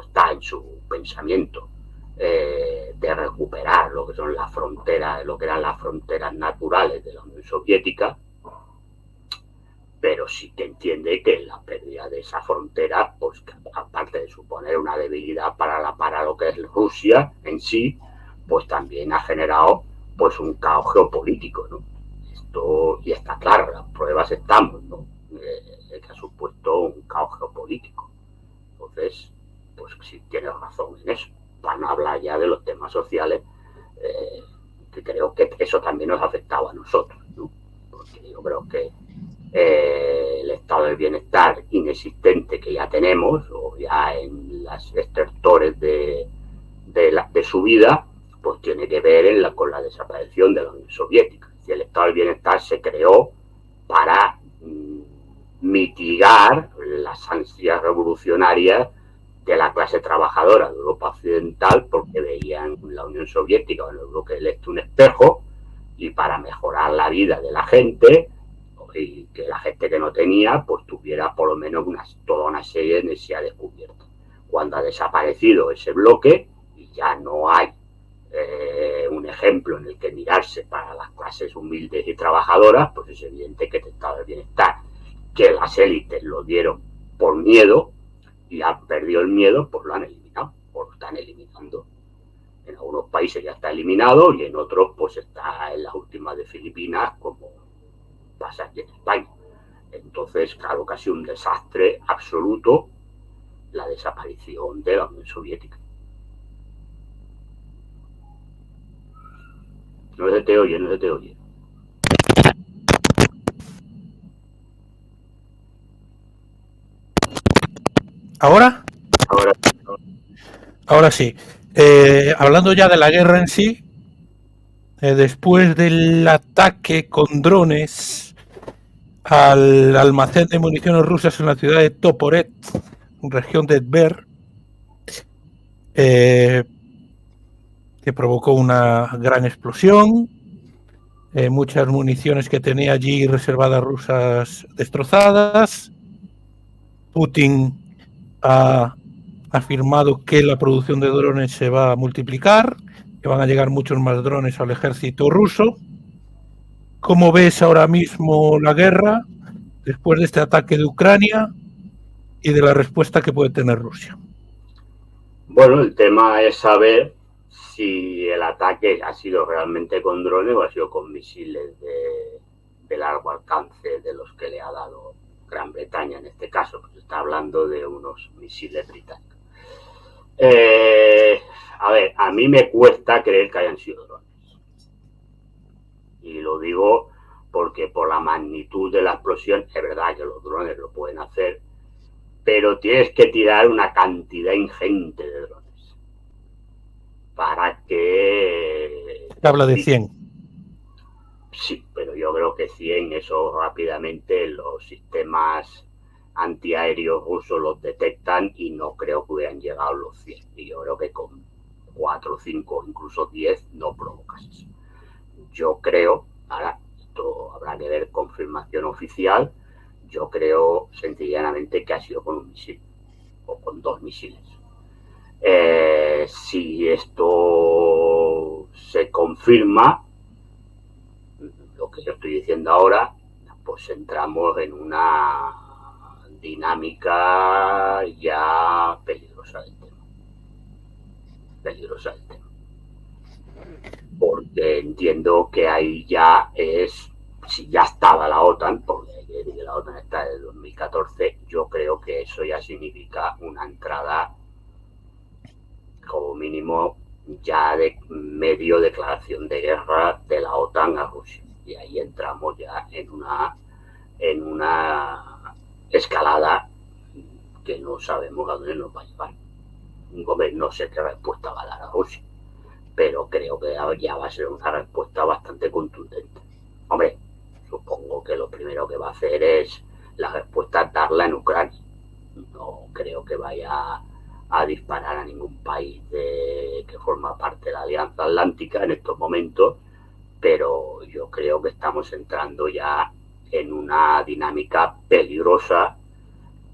está en su pensamiento de recuperar lo que son las fronteras, lo que eran las fronteras naturales de la Unión Soviética, pero sí que entiende que la pérdida de esa frontera, pues aparte de suponer una debilidad para lo que es Rusia en sí, pues también ha generado pues un caos geopolítico, ¿no? Esto ya está claro, las pruebas estamos, ¿no? Que ha supuesto un caos geopolítico. Entonces, pues sí tienes razón en eso. Para no hablar ya de los temas sociales, que creo que eso también nos afectaba a nosotros, ¿no? Porque yo creo que el estado del bienestar inexistente que ya tenemos, o ya en los estertores de su vida, pues tiene que ver con la desaparición de la Unión Soviética. Si el estado del bienestar se creó para mitigar las ansias revolucionarias de la clase trabajadora de Europa Occidental, porque veían la Unión Soviética o en el bloque del Este un espejo, y para mejorar la vida de la gente, y que la gente que no tenía, pues tuviera por lo menos toda una serie de necesidades cubiertas. Cuando ha desaparecido ese bloque y ya no hay un ejemplo en el que mirarse para las clases humildes y trabajadoras, pues es evidente que el estado del bienestar, que las élites lo dieron por miedo y han perdido el miedo, pues lo han eliminado, o lo están eliminando. En algunos países ya está eliminado y en otros pues está en las últimas de Filipinas, como pasa aquí en España. Entonces, claro que ha sido un desastre absoluto la desaparición de la Unión Soviética. No se te oye, no se te oye. ¿Ahora? Ahora sí. Hablando ya de la guerra en sí, después del ataque con drones al almacén de municiones rusas en la ciudad de Toporet, región de Tver, que provocó una gran explosión, muchas municiones que tenía allí reservadas rusas destrozadas. Putin ha afirmado que la producción de drones se va a multiplicar, que van a llegar muchos más drones al ejército ruso. ¿Cómo ves ahora mismo la guerra después de este ataque de Ucrania y de la respuesta que puede tener Rusia? Bueno, el tema es saber si el ataque ha sido realmente con drones o ha sido con misiles de largo alcance, de los que le ha dado Gran Bretaña en este caso, pues está hablando de unos misiles británicos. A ver, a mí me cuesta creer que hayan sido drones. Y lo digo porque por la magnitud de la explosión, es verdad que los drones lo pueden hacer, pero tienes que tirar una cantidad ingente de drones para que... Se habla de 100. Sí, pero yo creo que 100, eso rápidamente los sistemas antiaéreos rusos los detectan y no creo que hubieran llegado a los 100. Y yo creo que con 4, 5, incluso 10 no provocas eso. Yo creo, ahora esto habrá que ver confirmación oficial, yo creo sencillamente que ha sido con un misil o con 2 misiles. Si esto se confirma, lo que yo estoy diciendo ahora, pues entramos en una dinámica ya peligrosa del tema. Peligrosa del tema. Porque entiendo que ahí ya es, si ya estaba la OTAN, porque la OTAN está desde 2014, yo creo que eso ya significa una entrada como mínimo ya de medio declaración de guerra de la OTAN a Rusia. Y ahí entramos ya en una escalada que no sabemos a dónde nos va a llevar. No sé qué respuesta va a dar a Rusia, pero creo que ya va a ser una respuesta bastante contundente. Hombre, supongo que lo primero que va a hacer es la respuesta darla en Ucrania. No creo que vaya a disparar a ningún país que forma parte de la Alianza Atlántica en estos momentos, pero yo creo que estamos entrando ya en una dinámica peligrosa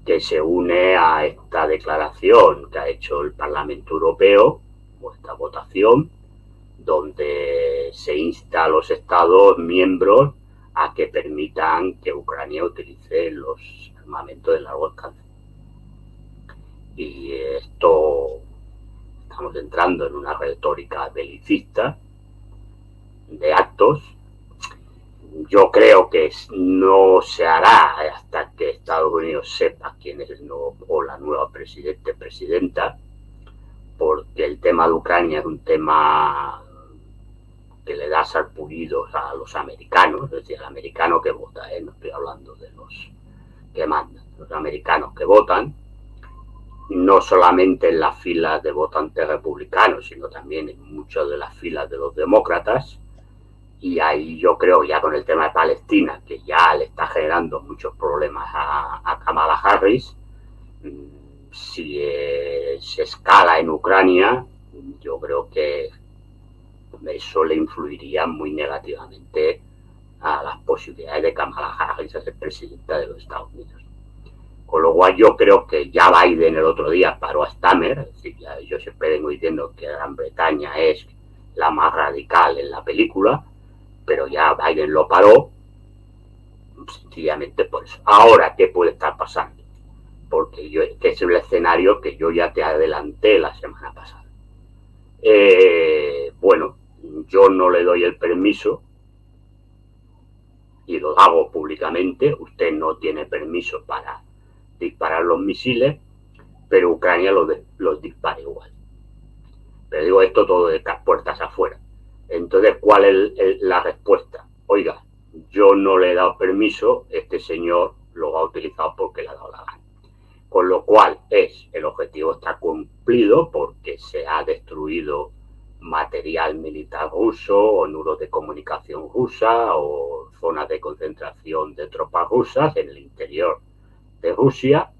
que se une a esta declaración que ha hecho el Parlamento Europeo, o esta votación, donde se insta a los Estados miembros a que permitan que Ucrania utilice los armamentos de largo alcance. Y esto, estamos entrando en una retórica belicista de actos. Yo creo que no se hará hasta que Estados Unidos sepa quién es el nuevo o la nueva presidenta, porque el tema de Ucrania es un tema que le da sarpullidos a los americanos, es decir, al americano que vota, no estoy hablando de los que mandan, los americanos que votan, no solamente en las filas de votantes republicanos, sino también en muchas de las filas de los demócratas. Y ahí yo creo, ya con el tema de Palestina, que ya le está generando muchos problemas a Kamala Harris, si se escala en Ucrania, yo creo que eso le influiría muy negativamente a las posibilidades de Kamala Harris a ser presidenta de los Estados Unidos. Con lo cual yo creo que ya Biden el otro día paró a Stammer, es decir, yo siempre vengo diciendo que Gran Bretaña es la más radical en la película, pero ya Biden lo paró sencillamente por eso. Ahora, ¿qué puede estar pasando? Porque este es el escenario que yo ya te adelanté la semana pasada. Bueno, yo no le doy el permiso y lo hago públicamente. Usted no tiene permiso para disparar los misiles, pero Ucrania los dispara igual. Pero digo esto todo de puertas afuera. Entonces, ¿cuál es la respuesta? Oiga, yo no le he dado permiso, este señor lo ha utilizado porque le ha dado la gana. Con lo cual el objetivo está cumplido porque se ha destruido material militar ruso o nudos de comunicación rusa o zonas de concentración de tropas rusas en el interior de Rusia,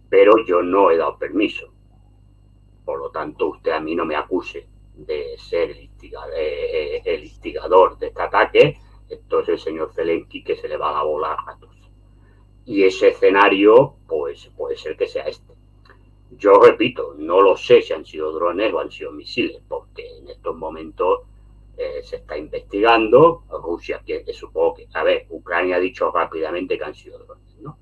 pero yo no he dado permiso. Por lo tanto, usted a mí no me acuse de ser el instigador de este ataque. Entonces el señor Zelensky que se le van a volar ratos. Y ese escenario, pues puede ser que sea este. Yo repito, no lo sé si han sido drones o han sido misiles, porque en estos momentos se está investigando. Rusia, que supongo que, a ver, Ucrania ha dicho rápidamente que han sido drones, ¿no?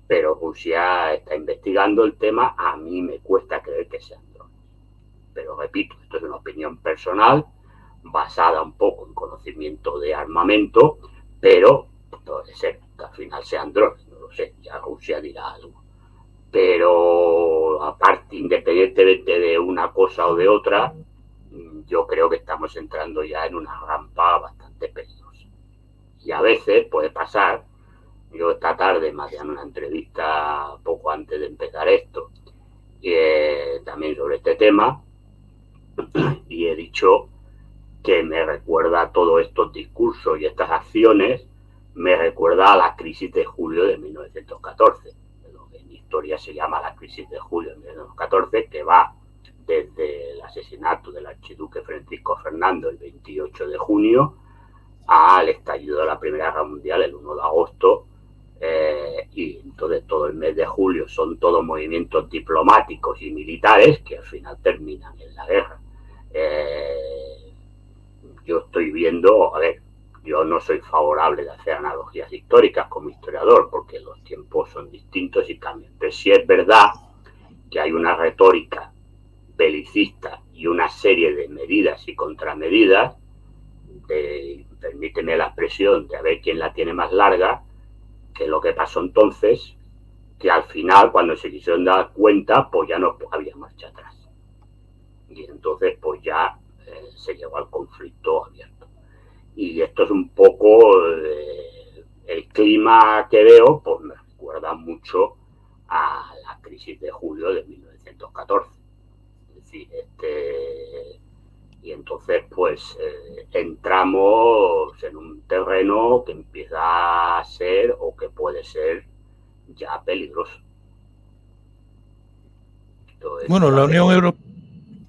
Pero Rusia está investigando el tema. A mí me cuesta creer que sean drones. Pero repito, esto es una opinión personal, basada un poco en conocimiento de armamento, pero puede ser que al final sean drones, no lo sé, ya Rusia dirá algo. Pero aparte, independientemente de una cosa o de otra, yo creo que estamos entrando ya en una rampa bastante peligrosa. Y a veces puede pasar, yo esta tarde me hacían una entrevista poco antes de empezar esto, también sobre este tema, y he dicho que me recuerda a todos estos discursos y estas acciones, me recuerda a la crisis de julio de 1914, lo que en historia se llama la crisis de julio de 1914, que va desde el asesinato del archiduque Francisco Fernando el 28 de junio al estallido de la Primera Guerra Mundial el 1 de agosto, y entonces todo el mes de julio son todos movimientos diplomáticos y militares que al final terminan en la guerra. Yo estoy viendo, a ver, yo no soy favorable de hacer analogías históricas como historiador, porque los tiempos son distintos y cambian. Pero sí es verdad que hay una retórica belicista y una serie de medidas y contramedidas, permíteme la expresión, de a ver quién la tiene más larga, que lo que pasó entonces, que al final, cuando se quisieron dar cuenta, pues ya no había marcha atrás. Y entonces, pues ya se llegó al conflicto abierto. Y esto es un poco el clima que veo, pues me recuerda mucho a la crisis de julio de 1914. Es decir, y entonces pues entramos en un terreno que empieza a ser o que puede ser ya peligroso. Bueno, la Unión Europea...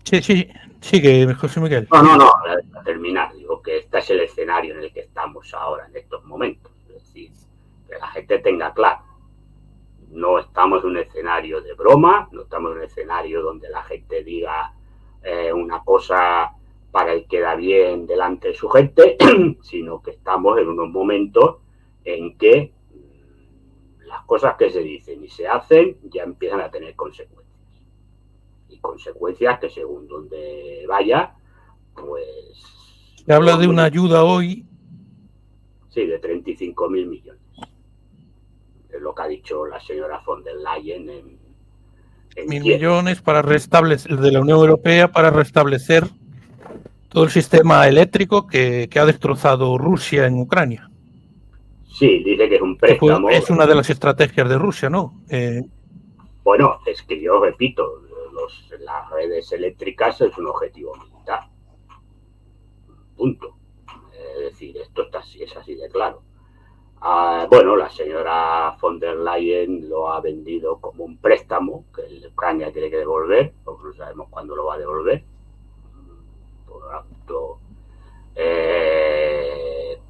Sí, sigue, José Miguel. No, a terminar, digo que este es el escenario en el que estamos ahora, en estos momentos. Es decir, que la gente tenga claro, no estamos en un escenario de broma, no estamos en un escenario donde la gente diga una cosa para el que da bien delante de su gente, sino que estamos en unos momentos en que las cosas que se dicen y se hacen ya empiezan a tener consecuencias. Y consecuencias que según donde vaya, pues... Se habla de una ayuda hoy... Sí, de 35.000 millones. Es lo que ha dicho la señora von der Leyen en 1.000 millones para restablecer, de la Unión Europea, para restablecer todo el sistema eléctrico que ha destrozado Rusia en Ucrania. Sí, dice que es un préstamo. Es una de las estrategias de Rusia, ¿no? Bueno, es que yo repito, las redes eléctricas es un objetivo militar. Punto. Es decir, esto es así de claro. Bueno, la señora von der Leyen lo ha vendido como un préstamo que Ucrania tiene que devolver, porque no sabemos cuándo lo va a devolver. Por lo tanto,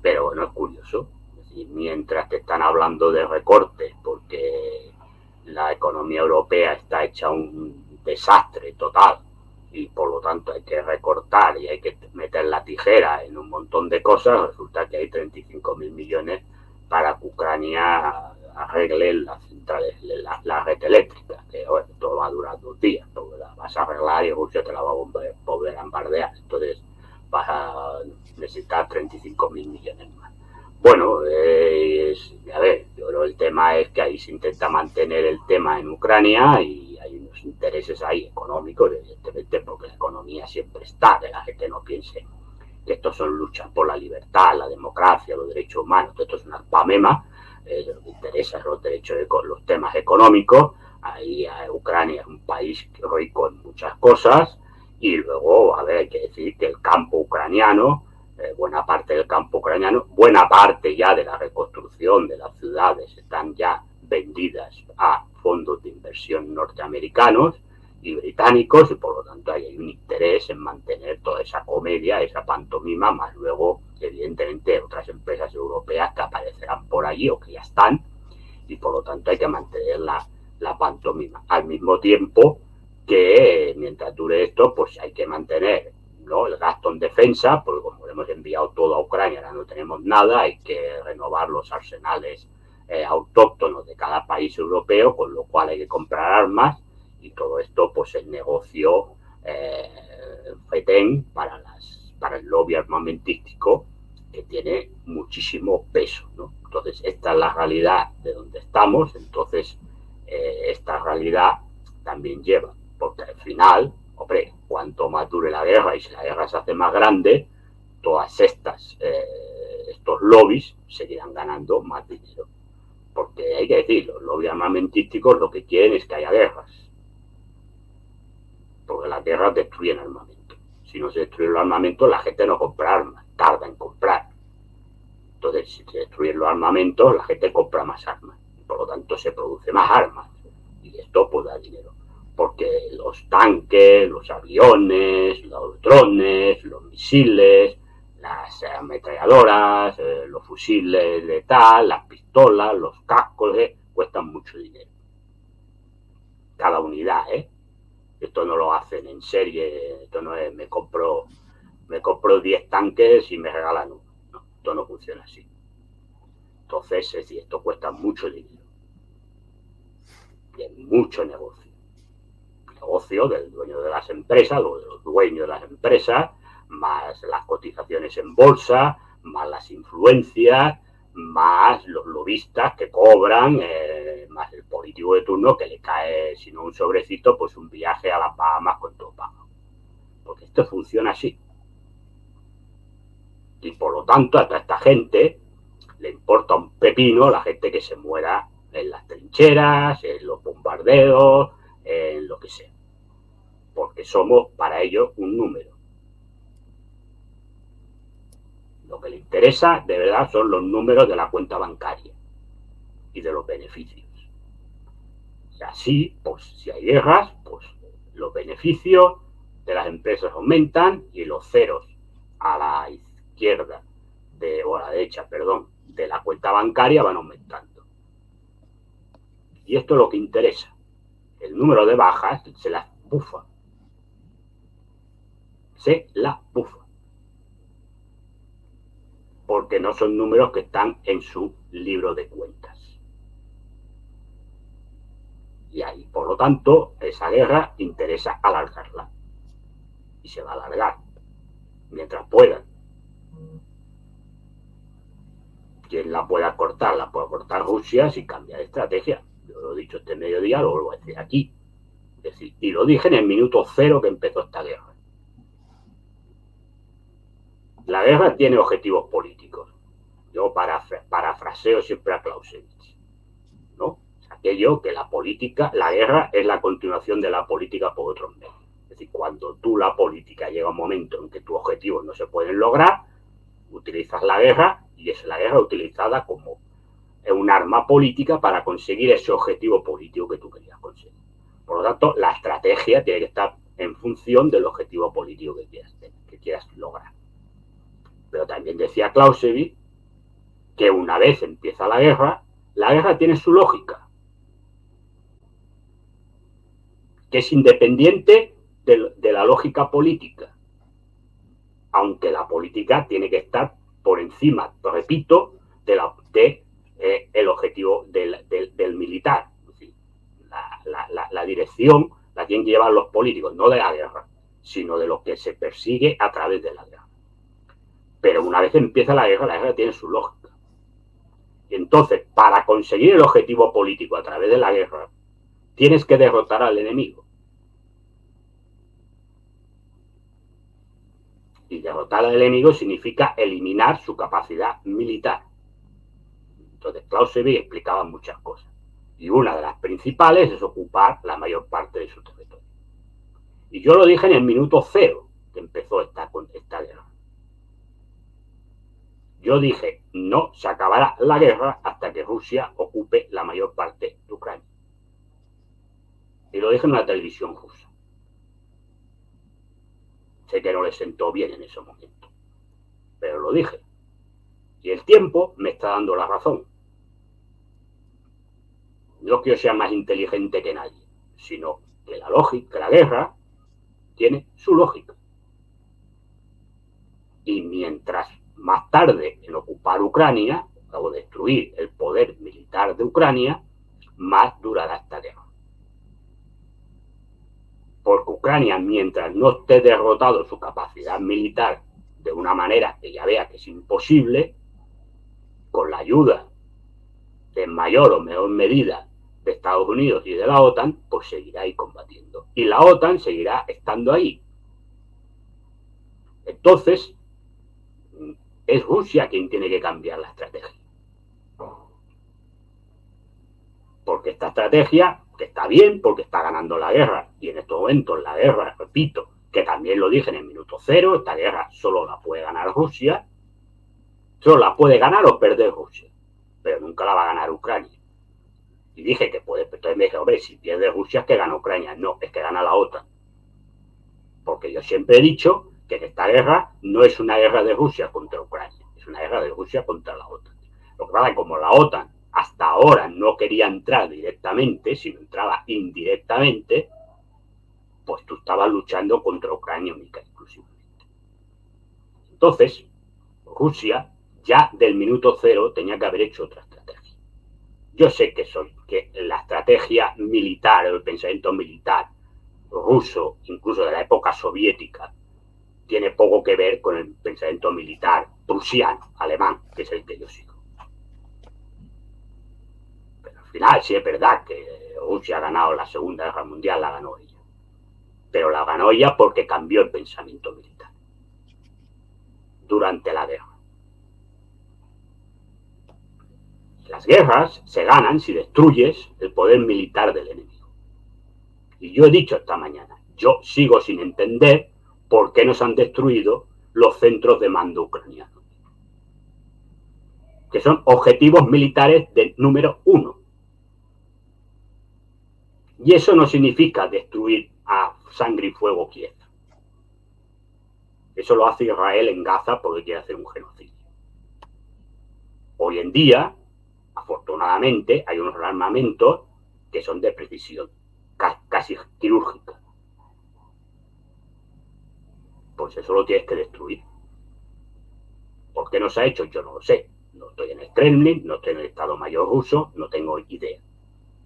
pero bueno, es curioso. Es decir, mientras te están hablando de recortes, porque la economía europea está hecha un desastre total y por lo tanto hay que recortar y hay que meter la tijera en un montón de cosas, resulta que hay 35.000 millones para que Ucrania arregle las centrales, la red eléctrica, que bueno, todo va a durar 2 días, todo la vas a arreglar y Rusia te la va a volver a bombardear, entonces vas a necesitar 35.000 millones más. Bueno, a ver, yo creo que el tema es que ahí se intenta mantener el tema en Ucrania y hay unos intereses ahí económicos, evidentemente, porque la economía siempre está, que la gente no piense que estos son luchas por la libertad, la democracia, los derechos humanos, esto es una pamema, lo que interesa es los derechos, los temas económicos. Ahí Ucrania es un país rico en muchas cosas y luego, a ver, hay que decir que el campo ucraniano, buena parte del campo ucraniano, buena parte ya de la reconstrucción de las ciudades están ya vendidas a fondos de inversión norteamericanos y británicos y por lo tanto hay un interés en mantener toda esa comedia, esa pantomima, más luego evidentemente otras empresas europeas que aparecerán por allí o que ya están y por lo tanto hay que mantener la pantomima. Al mismo tiempo que mientras dure esto pues hay que mantener, ¿no?, el gasto en defensa, porque como le hemos enviado todo a Ucrania, ahora no tenemos nada, hay que renovar los arsenales autóctonos de cada país europeo, con lo cual hay que comprar armas, y todo esto pues es negocio fetén para el lobby armamentístico, que tiene muchísimo peso, ¿no? Entonces esta es la realidad de donde estamos. Entonces esta realidad también lleva, porque al final, hombre, cuanto más dure la guerra y si la guerra se hace más grande, todas estos lobbies seguirán ganando más dinero. Porque hay que decir, los lobbies armamentísticos lo que quieren es que haya guerras. Porque las guerras destruyen armamento. Si no se destruye el armamento, la gente no compra armas, tarda en comprar. Entonces, si se destruyen los armamentos, la gente compra más armas. Y por lo tanto, se produce más armas. Y esto pues da dinero. Porque los tanques, los aviones, los drones, los misiles, las ametralladoras, los fusiles de tal, las pistolas, los cascos, cuestan mucho dinero. Cada unidad, Esto no lo hacen en serie, esto no es me compro 10 tanques y me regalan uno. No, esto no funciona así. Entonces, es decir, esto cuesta mucho dinero. Y hay mucho negocio. Negocio del dueño de las empresas, o de los dueños de las empresas, más las cotizaciones en bolsa, más las influencias, más los lobistas que cobran, más el político de turno que le cae, si no un sobrecito, pues un viaje a las Bahamas con todo pago. Porque esto funciona así. Y por lo tanto, a esta gente le importa un pepino la gente que se muera en las trincheras, en los bombardeos, en lo que sea. Porque somos para ellos un número. Lo que le interesa de verdad son los números de la cuenta bancaria y de los beneficios. Y así, pues si hay guerras, pues los beneficios de las empresas aumentan y los ceros a la izquierda o a la derecha, perdón, de la cuenta bancaria van aumentando. Y esto es lo que interesa. El número de bajas se las bufa. Se las bufa. Porque no son números que están en su libro de cuentas. Y ahí, por lo tanto, esa guerra interesa alargarla. Y se va a alargar mientras puedan. Quien la pueda cortar Rusia si cambia de estrategia. Yo lo he dicho este mediodía, lo vuelvo a decir aquí. Es decir, y lo dije en el minuto cero que empezó esta guerra. La guerra tiene objetivos políticos. Yo parafraseo siempre a Clausewitz, ¿no? Es aquello que la guerra es la continuación de la política por otros medios. Es decir, cuando la política llega a un momento en que tus objetivos no se pueden lograr, utilizas la guerra, y es la guerra utilizada como un arma política para conseguir ese objetivo político que tú querías conseguir. Por lo tanto, la estrategia tiene que estar en función del objetivo político que quieras lograr. Pero también decía Clausewitz que una vez empieza la guerra tiene su lógica, que es independiente de la lógica política, aunque la política tiene que estar por encima, repito, el objetivo del militar. Es decir, la dirección la tienen que llevar los políticos, no de la guerra, sino de lo que se persigue a través de la guerra. Pero una vez empieza la guerra tiene su lógica. Y entonces, para conseguir el objetivo político a través de la guerra, tienes que derrotar al enemigo. Y derrotar al enemigo significa eliminar su capacidad militar. Entonces, Clausewitz explicaba muchas cosas. Y una de las principales es ocupar la mayor parte de su territorio. Y yo lo dije en el minuto cero que empezó esta guerra. Yo dije, no se acabará la guerra hasta que Rusia ocupe la mayor parte de Ucrania. Y lo dije en una televisión rusa. Sé que no le sentó bien en ese momento, pero lo dije. Y el tiempo me está dando la razón. No que yo sea más inteligente que nadie, sino que la guerra tiene su lógica. Y mientras más tarde en ocupar Ucrania o destruir el poder militar de Ucrania, más durará esta guerra. Porque Ucrania, mientras no esté derrotado su capacidad militar de una manera que ya vea que es imposible, con la ayuda de mayor o menor medida de Estados Unidos y de la OTAN, pues seguirá ahí combatiendo. Y la OTAN seguirá estando ahí. Entonces, es Rusia quien tiene que cambiar la estrategia. Porque esta estrategia, que está bien, porque está ganando la guerra, y en estos momentos la guerra, repito, que también lo dije en el minuto cero, esta guerra solo la puede ganar Rusia, solo la puede ganar o perder Rusia, pero nunca la va a ganar Ucrania. Y dije que puede, entonces me dije, hombre, si pierde Rusia es que gana Ucrania. No, es que gana la OTAN. Porque yo siempre he dicho que esta guerra no es una guerra de Rusia contra Ucrania, es una guerra de Rusia contra la OTAN. Lo que pasa es que como la OTAN hasta ahora no quería entrar directamente, sino entraba indirectamente, pues tú estabas luchando contra Ucrania única exclusivamente. Entonces, Rusia ya del minuto cero tenía que haber hecho otra estrategia. Yo sé que la estrategia militar, el pensamiento militar ruso, incluso de la época soviética, tiene poco que ver con el pensamiento militar prusiano, alemán, que es el que yo sigo. Pero al final sí es verdad que Rusia ha ganado la Segunda Guerra Mundial, la ganó ella. Pero la ganó ella porque cambió el pensamiento militar durante la guerra. Las guerras se ganan si destruyes el poder militar del enemigo. Y yo he dicho esta mañana, yo sigo sin entender por qué nos han destruido los centros de mando ucranianos, que son objetivos militares del número 1. Y eso no significa destruir a sangre y fuego Kiev. Eso lo hace Israel en Gaza porque quiere hacer un genocidio. Hoy en día, afortunadamente, hay unos armamentos que son de precisión, casi quirúrgica. Pues eso lo tienes que destruir. ¿Por qué no se ha hecho? Yo no lo sé. No estoy en el Kremlin, no estoy en el Estado Mayor ruso, no tengo idea.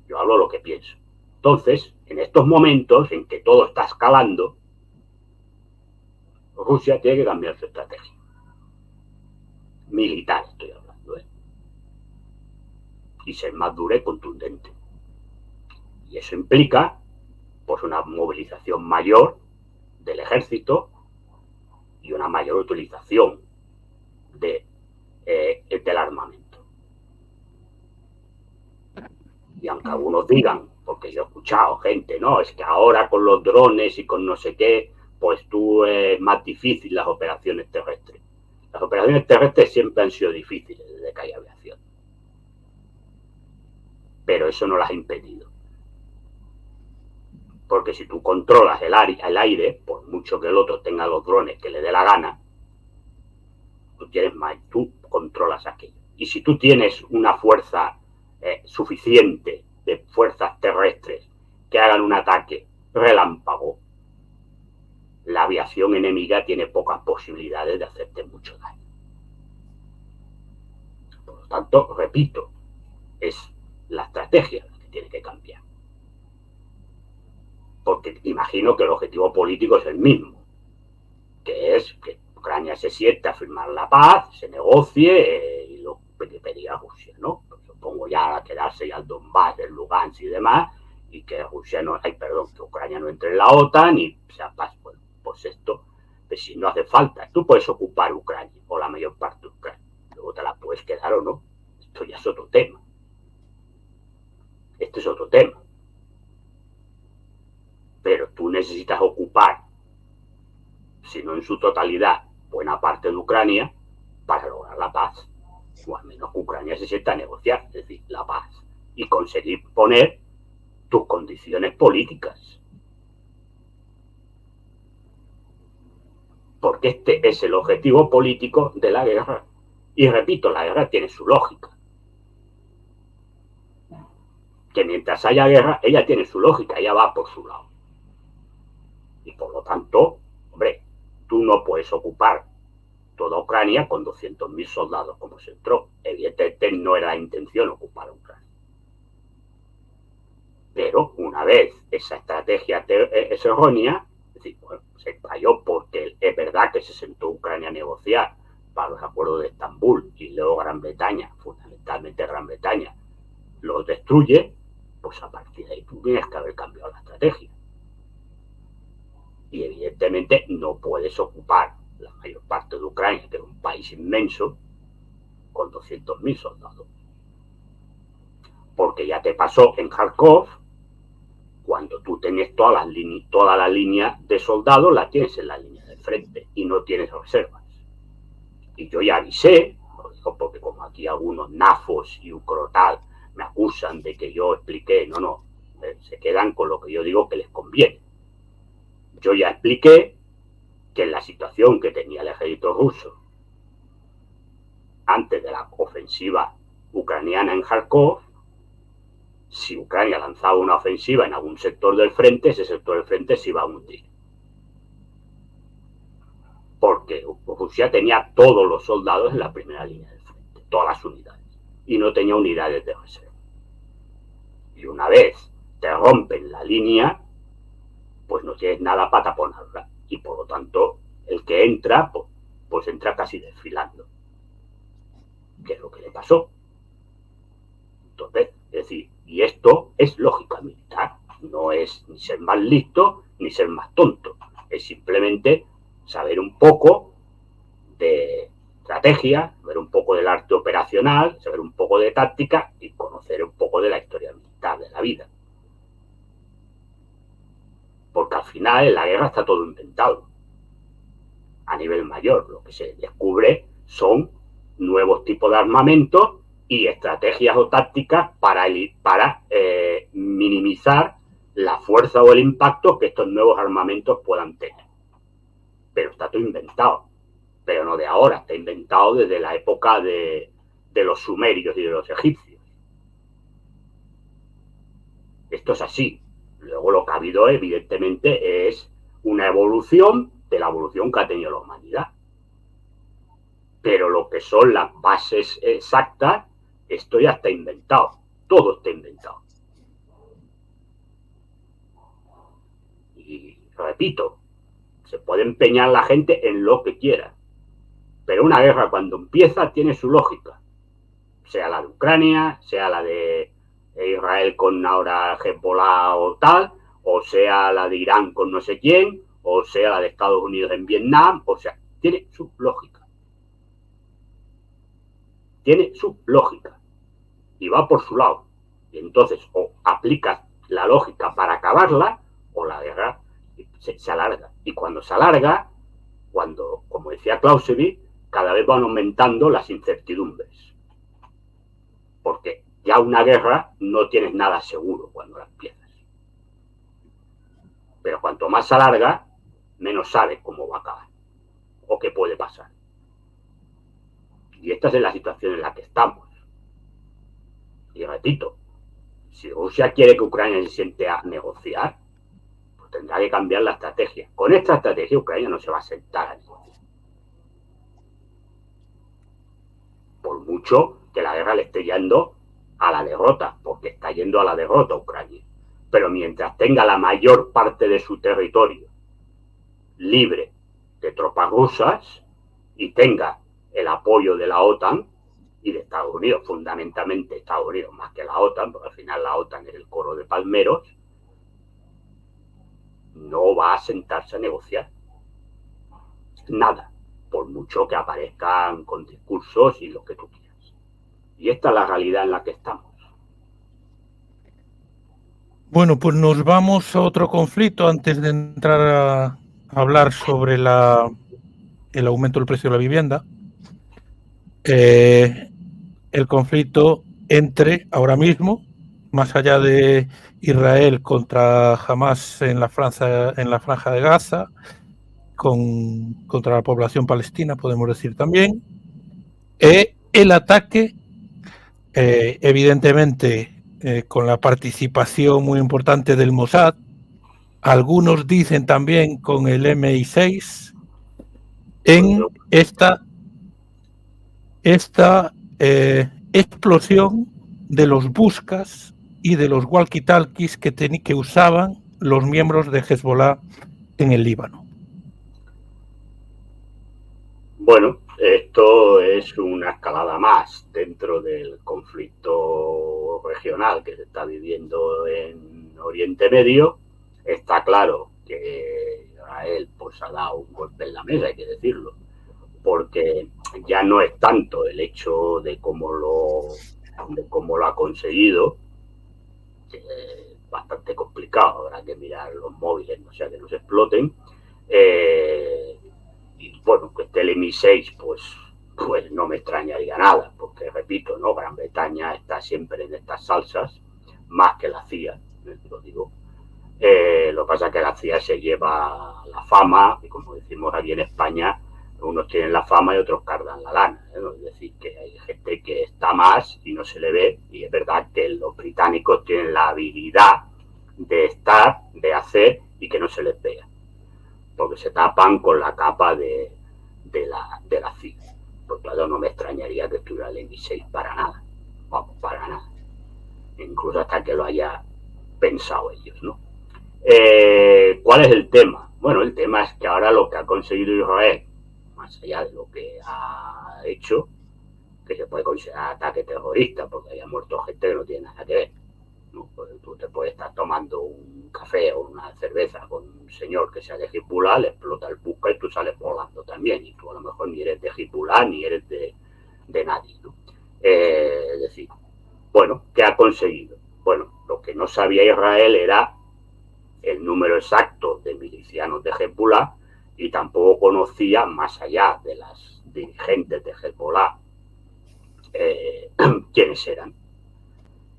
Yo hablo lo que pienso. Entonces, en estos momentos en que todo está escalando, Rusia tiene que cambiar su estrategia. Militar estoy hablando, y ser más dura y contundente. Y eso implica pues una movilización mayor del ejército y una mayor utilización del armamento. Y aunque algunos digan, porque yo he escuchado gente, no, es que ahora con los drones y con no sé qué, pues tú es más difícil las operaciones terrestres. Las operaciones terrestres siempre han sido difíciles desde que hay aviación. Pero eso no las ha impedido. Porque si tú controlas el aire, por mucho que el otro tenga los drones que le dé la gana, tú controlas aquello. Y si tú tienes una fuerza suficiente de fuerzas terrestres que hagan un ataque relámpago, la aviación enemiga tiene pocas posibilidades de hacerte mucho daño. Por lo tanto, repito, es la estrategia la que tiene que cambiar. Porque imagino que el objetivo político es el mismo, que es que Ucrania se siente a firmar la paz, se negocie y lo que pedía Rusia, ¿no? Pues supongo ya a quedarse ya al Donbass, el Lugansk y demás, y que Rusia no, que Ucrania no entre en la OTAN y sea paz. Bueno, pues esto, pues si no hace falta, tú puedes ocupar Ucrania o la mayor parte de Ucrania, luego te la puedes quedar o no. Esto ya es otro tema. Este es otro tema. Pero tú necesitas ocupar, si no en su totalidad, buena parte de Ucrania para lograr la paz. O al menos que Ucrania se sienta a negociar, es decir, la paz. Y conseguir poner tus condiciones políticas. Porque este es el objetivo político de la guerra. Y repito, la guerra tiene su lógica. Que mientras haya guerra, ella tiene su lógica, ella va por su lado. Y por lo tanto, hombre, tú no puedes ocupar toda Ucrania con 200.000 soldados como se entró. Evidentemente no era la intención ocupar Ucrania. Pero una vez esa estrategia es errónea, es decir, bueno, se falló porque es verdad que se sentó Ucrania a negociar para los acuerdos de Estambul y luego Gran Bretaña, fundamentalmente Gran Bretaña, los destruye, pues a partir de ahí tú tienes que haber cambiado la estrategia. Y evidentemente no puedes ocupar la mayor parte de Ucrania, que es un país inmenso, con 200.000 soldados. Porque ya te pasó en Kharkov, cuando tú tienes toda la línea de soldados, la tienes en la línea de frente y no tienes reservas. Y yo ya avisé, lo digo porque como aquí algunos nafos y ucrotal me acusan de que yo expliqué, no, se quedan con lo que yo digo que les conviene. Yo ya expliqué que en la situación que tenía el ejército ruso antes de la ofensiva ucraniana en Kharkov, si Ucrania lanzaba una ofensiva en algún sector del frente, ese sector del frente se iba a hundir. Porque Rusia tenía todos los soldados en la primera línea del frente, todas las unidades, y no tenía unidades de reserva. Y una vez te rompen la línea, pues no tienes nada para taponarla. Y por lo tanto, el que entra, pues entra casi desfilando. ¿Qué es lo que le pasó? Entonces, es decir, y esto es lógica militar. No es ni ser más listo ni ser más tonto. Es simplemente saber un poco de estrategia, saber un poco del arte operacional, saber un poco de táctica y conocer un poco de la historia militar de la vida. Porque al final en la guerra está todo inventado. A nivel mayor, lo que se descubre son nuevos tipos de armamento y estrategias o tácticas para minimizar la fuerza o el impacto que estos nuevos armamentos puedan tener. Pero está todo inventado. Pero no de ahora, está inventado desde la época de los sumerios y de los egipcios. Esto es así. Luego lo que ha habido, evidentemente, es una evolución de la evolución que ha tenido la humanidad. Pero lo que son las bases exactas, esto ya está inventado. Todo está inventado. Y repito, se puede empeñar la gente en lo que quiera. Pero una guerra cuando empieza tiene su lógica. Sea la de Ucrania, sea la de Israel con ahora Hezbollah o tal, o sea la de Irán con no sé quién, o sea la de Estados Unidos en Vietnam, o sea, tiene su lógica. Tiene su lógica. Y va por su lado. Y entonces o aplicas la lógica para acabarla, o la guerra se alarga. Y cuando se alarga, cuando, como decía Clausewitz, cada vez van aumentando las incertidumbres. Porque ya una guerra no tienes nada seguro cuando la empiezas. Pero cuanto más se alarga, menos sabes cómo va a acabar o qué puede pasar. Y esta es la situación en la que estamos. Y repito, si Rusia quiere que Ucrania se siente a negociar, pues tendrá que cambiar la estrategia. Con esta estrategia Ucrania no se va a sentar a negociar. Por mucho que la guerra le esté yendo a la derrota, porque está yendo a la derrota Ucrania. Pero mientras tenga la mayor parte de su territorio libre de tropas rusas y tenga el apoyo de la OTAN y de Estados Unidos, fundamentalmente Estados Unidos más que la OTAN, porque al final la OTAN es el coro de palmeros, no va a sentarse a negociar nada, por mucho que aparezcan con discursos y lo que tú quieras. Y esta es la realidad en la que estamos. Bueno, pues nos vamos a otro conflicto antes de entrar a hablar sobre el aumento del precio de la vivienda. El conflicto entre, ahora mismo, más allá de Israel contra Hamas en la franja de Gaza, contra la población palestina, podemos decir también, el ataque, evidentemente, con la participación muy importante del Mossad, algunos dicen también con el MI6, en esta esta explosión de los buscas y de los walkie-talkies que usaban los miembros de Hezbollah en el Líbano. Bueno, esto es una escalada más dentro del conflicto regional que se está viviendo en Oriente Medio. Está claro que Israel pues ha dado un golpe en la mesa, hay que decirlo, porque ya no es tanto el hecho de cómo lo ha conseguido, que es bastante complicado, habrá que mirar los móviles, no sea que nos exploten. Y bueno, que esté el Mi-6, pues no me extrañaría nada, porque repito, ¿no? Gran Bretaña está siempre en estas salsas, más que la CIA, lo digo. Lo que pasa es que la CIA se lleva la fama, y como decimos aquí en España, unos tienen la fama y otros cargan la lana, ¿eh? Es decir, que hay gente que está más y no se le ve, y es verdad que los británicos tienen la habilidad de estar, de hacer, y que no se les vea, porque se tapan con la capa de la CIA. Por tanto, no me extrañaría que estuviera el Mi-6 para nada, vamos, para nada, incluso hasta que lo haya pensado ellos, ¿no? ¿Cuál es el tema? Bueno, el tema es que ahora lo que ha conseguido Israel, más allá de lo que ha hecho, que se puede considerar ataque terrorista, porque haya muerto gente que no tiene nada que ver, ¿no? Pues tú te puedes estar tomando un café o una cerveza con un señor que sea de Hezbollah, le explota el busca y tú sales volando también, y tú a lo mejor ni eres de Hezbollah ni eres de nadie, ¿no? Es decir, bueno, ¿qué ha conseguido? Bueno, lo que no sabía Israel era el número exacto de milicianos de Hezbollah, y tampoco conocía, más allá de las dirigentes de Hezbollah, quiénes eran.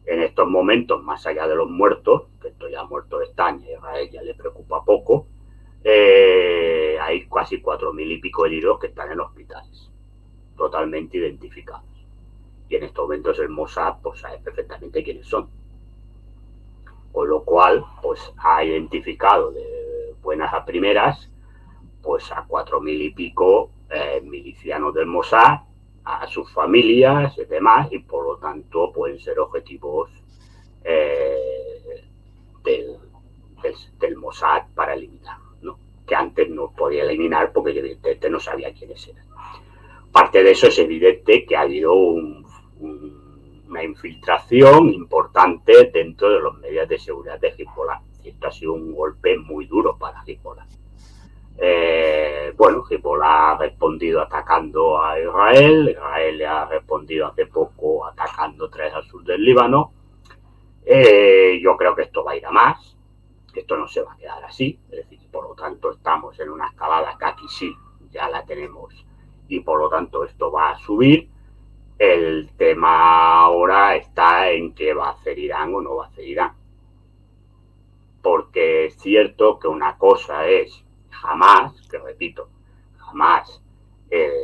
En estos momentos, más allá de los muertos, que esto ya muertos están y a Israel ya le preocupa poco, hay casi 4.000 y pico heridos que están en hospitales, totalmente identificados. Y en estos momentos el Mossad pues sabe perfectamente quiénes son. Con lo cual, pues ha identificado de buenas a primeras pues a 4.000 y pico milicianos del Mossad, a sus familias y demás, y por lo tanto pueden ser objetivos del Mossad para eliminar, ¿no? Que antes no podía eliminar porque evidentemente no sabía quiénes eran. Parte de eso es evidente que ha habido una infiltración importante dentro de los medios de seguridad de Hezbollah. Y esto ha sido un golpe muy duro para Hezbollah. Bueno, Hezbollah ha respondido atacando a Israel. Israel le ha respondido hace poco atacando otra vez al sur del Líbano. Yo creo que esto va a ir a más. Esto no se va a quedar así. Es decir, por lo tanto, estamos en una escalada que aquí sí ya la tenemos, y por lo tanto esto va a subir. El tema ahora está en qué va a hacer Irán o no va a hacer Irán. Porque es cierto que una cosa es Hamás, que repito, Hamás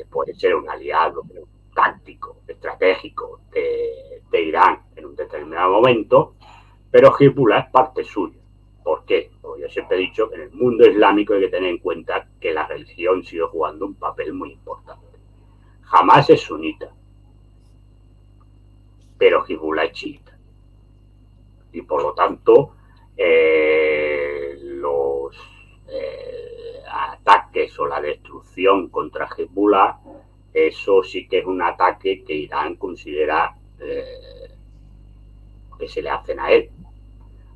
puede ser un aliado táctico, estratégico de Irán en un determinado momento, pero Hezbollah es parte suya. ¿Por qué? Porque yo siempre he dicho que en el mundo islámico hay que tener en cuenta que la religión sigue jugando un papel muy importante. Hamás es sunita, pero Hezbollah es chiita. Y por lo tanto, los ataques o la destrucción contra Hezbollah, eso sí que es un ataque que Irán considera que se le hacen a él.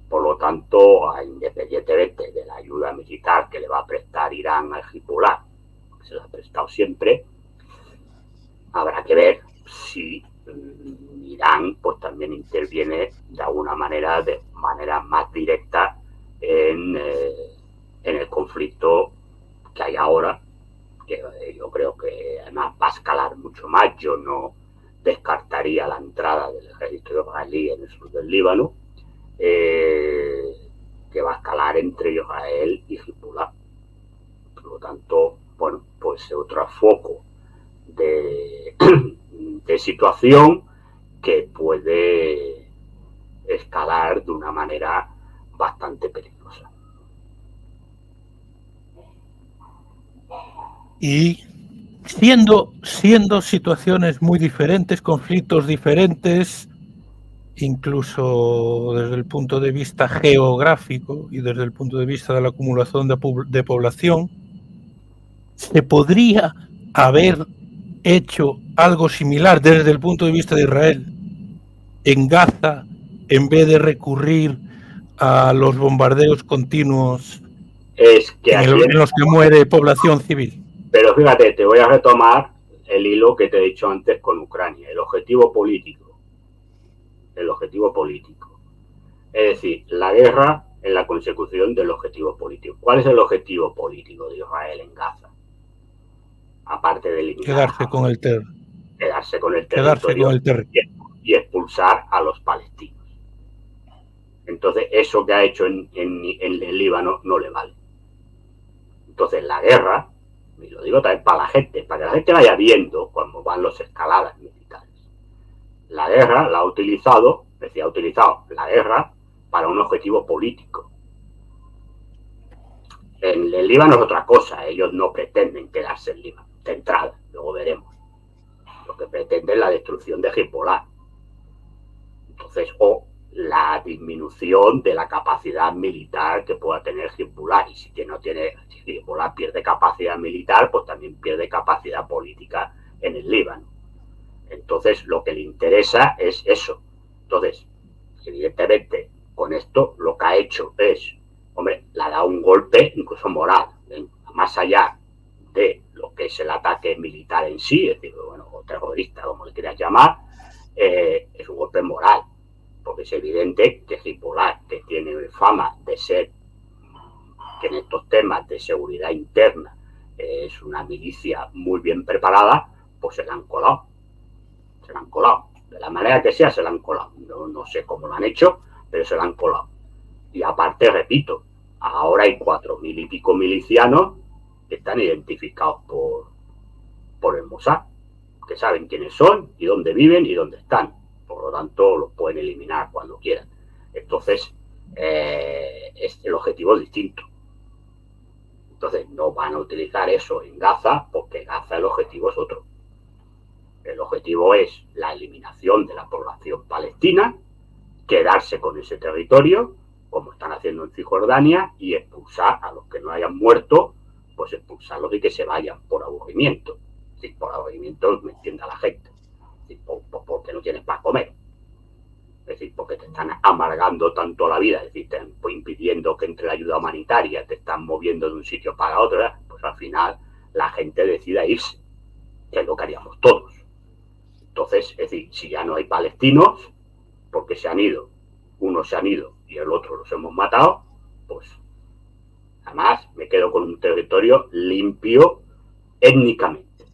Por lo tanto, independientemente de la ayuda militar que le va a prestar Irán al Hezbollah, que se la ha prestado siempre, habrá que ver si Irán pues también interviene de alguna manera, de manera más directa en el conflicto que hay ahora, que yo creo que además va a escalar mucho más. Yo no descartaría la entrada del ejército israelí en el sur del Líbano, que va a escalar entre Israel y Hezbollah. Por lo tanto, bueno, pues otro foco de situación que puede escalar de una manera bastante peligrosa. Y siendo situaciones muy diferentes, conflictos diferentes, incluso desde el punto de vista geográfico y desde el punto de vista de la acumulación de población, se podría haber hecho algo similar desde el punto de vista de Israel en Gaza, en vez de recurrir a los bombardeos continuos en los que muere población civil. Pero fíjate, te voy a retomar el hilo que te he dicho antes con Ucrania, el objetivo político. Es decir, la guerra es la consecución del objetivo político. ¿Cuál es el objetivo político de Israel en Gaza? Aparte de eliminar, quedarse con el territorio y expulsar a los palestinos. Entonces, eso que ha hecho en el Líbano no le vale. Entonces, la guerra, y lo digo también para la gente, para que la gente vaya viendo cuando van las escaladas militares. La guerra la ha utilizado la guerra para un objetivo político. En el Líbano es otra cosa, ellos no pretenden quedarse en Líbano, de entrada, luego veremos. Lo que pretenden es la destrucción de Hezbollah. Entonces, o la disminución de la capacidad militar que pueda tener Hezbollah. Y si Hezbollah pierde capacidad militar, pues también pierde capacidad política en el Líbano. Entonces, lo que le interesa es eso. Entonces, evidentemente, con esto lo que ha hecho es, le ha dado un golpe incluso moral, más allá de lo que es el ataque militar en sí, es decir, o terrorista, como le quieras llamar, es un golpe moral, porque es evidente que Hezbollah, que tiene fama de ser, que en estos temas de seguridad interna es una milicia muy bien preparada, pues se la han colado. De la manera que sea, se la han colado. No sé cómo lo han hecho, pero se la han colado. Y aparte, repito, ahora hay 4.000 y pico milicianos que están identificados por el Mossad, que saben quiénes son y dónde viven y dónde están. Por lo tanto, los pueden eliminar cuando quieran. Entonces, el objetivo es distinto. Entonces, no van a utilizar eso en Gaza, porque en Gaza el objetivo es otro. El objetivo es la eliminación de la población palestina, quedarse con ese territorio, como están haciendo en Cisjordania, y expulsar a los que no hayan muerto, pues expulsarlos y que se vayan por aburrimiento. Sí, por aburrimiento me entienda la gente. Sí, porque no tienes para comer. Es decir, porque te están amargando tanto la vida, es decir, te están impidiendo que entre la ayuda humanitaria, te están moviendo de un sitio para otro, pues al final la gente decida irse, que es lo que haríamos todos. Entonces, es decir, si ya no hay palestinos, porque unos se han ido y el otro los hemos matado, pues además me quedo con un territorio limpio étnicamente.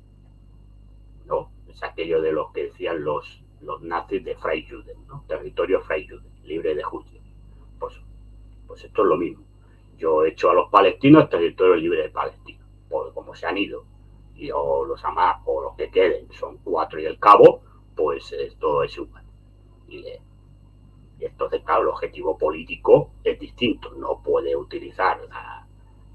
¿No? Es aquello de los que decían los nazis de Freijuden, ¿no? Territorio Freijuden, libre de judíos. Pues esto es lo mismo. Yo he hecho a los palestinos territorio libre de palestinos, porque como se han ido, o los Hamas o los que queden son 4 y el cabo, pues esto es igual. Y entonces, claro, el objetivo político es distinto. No puede utilizar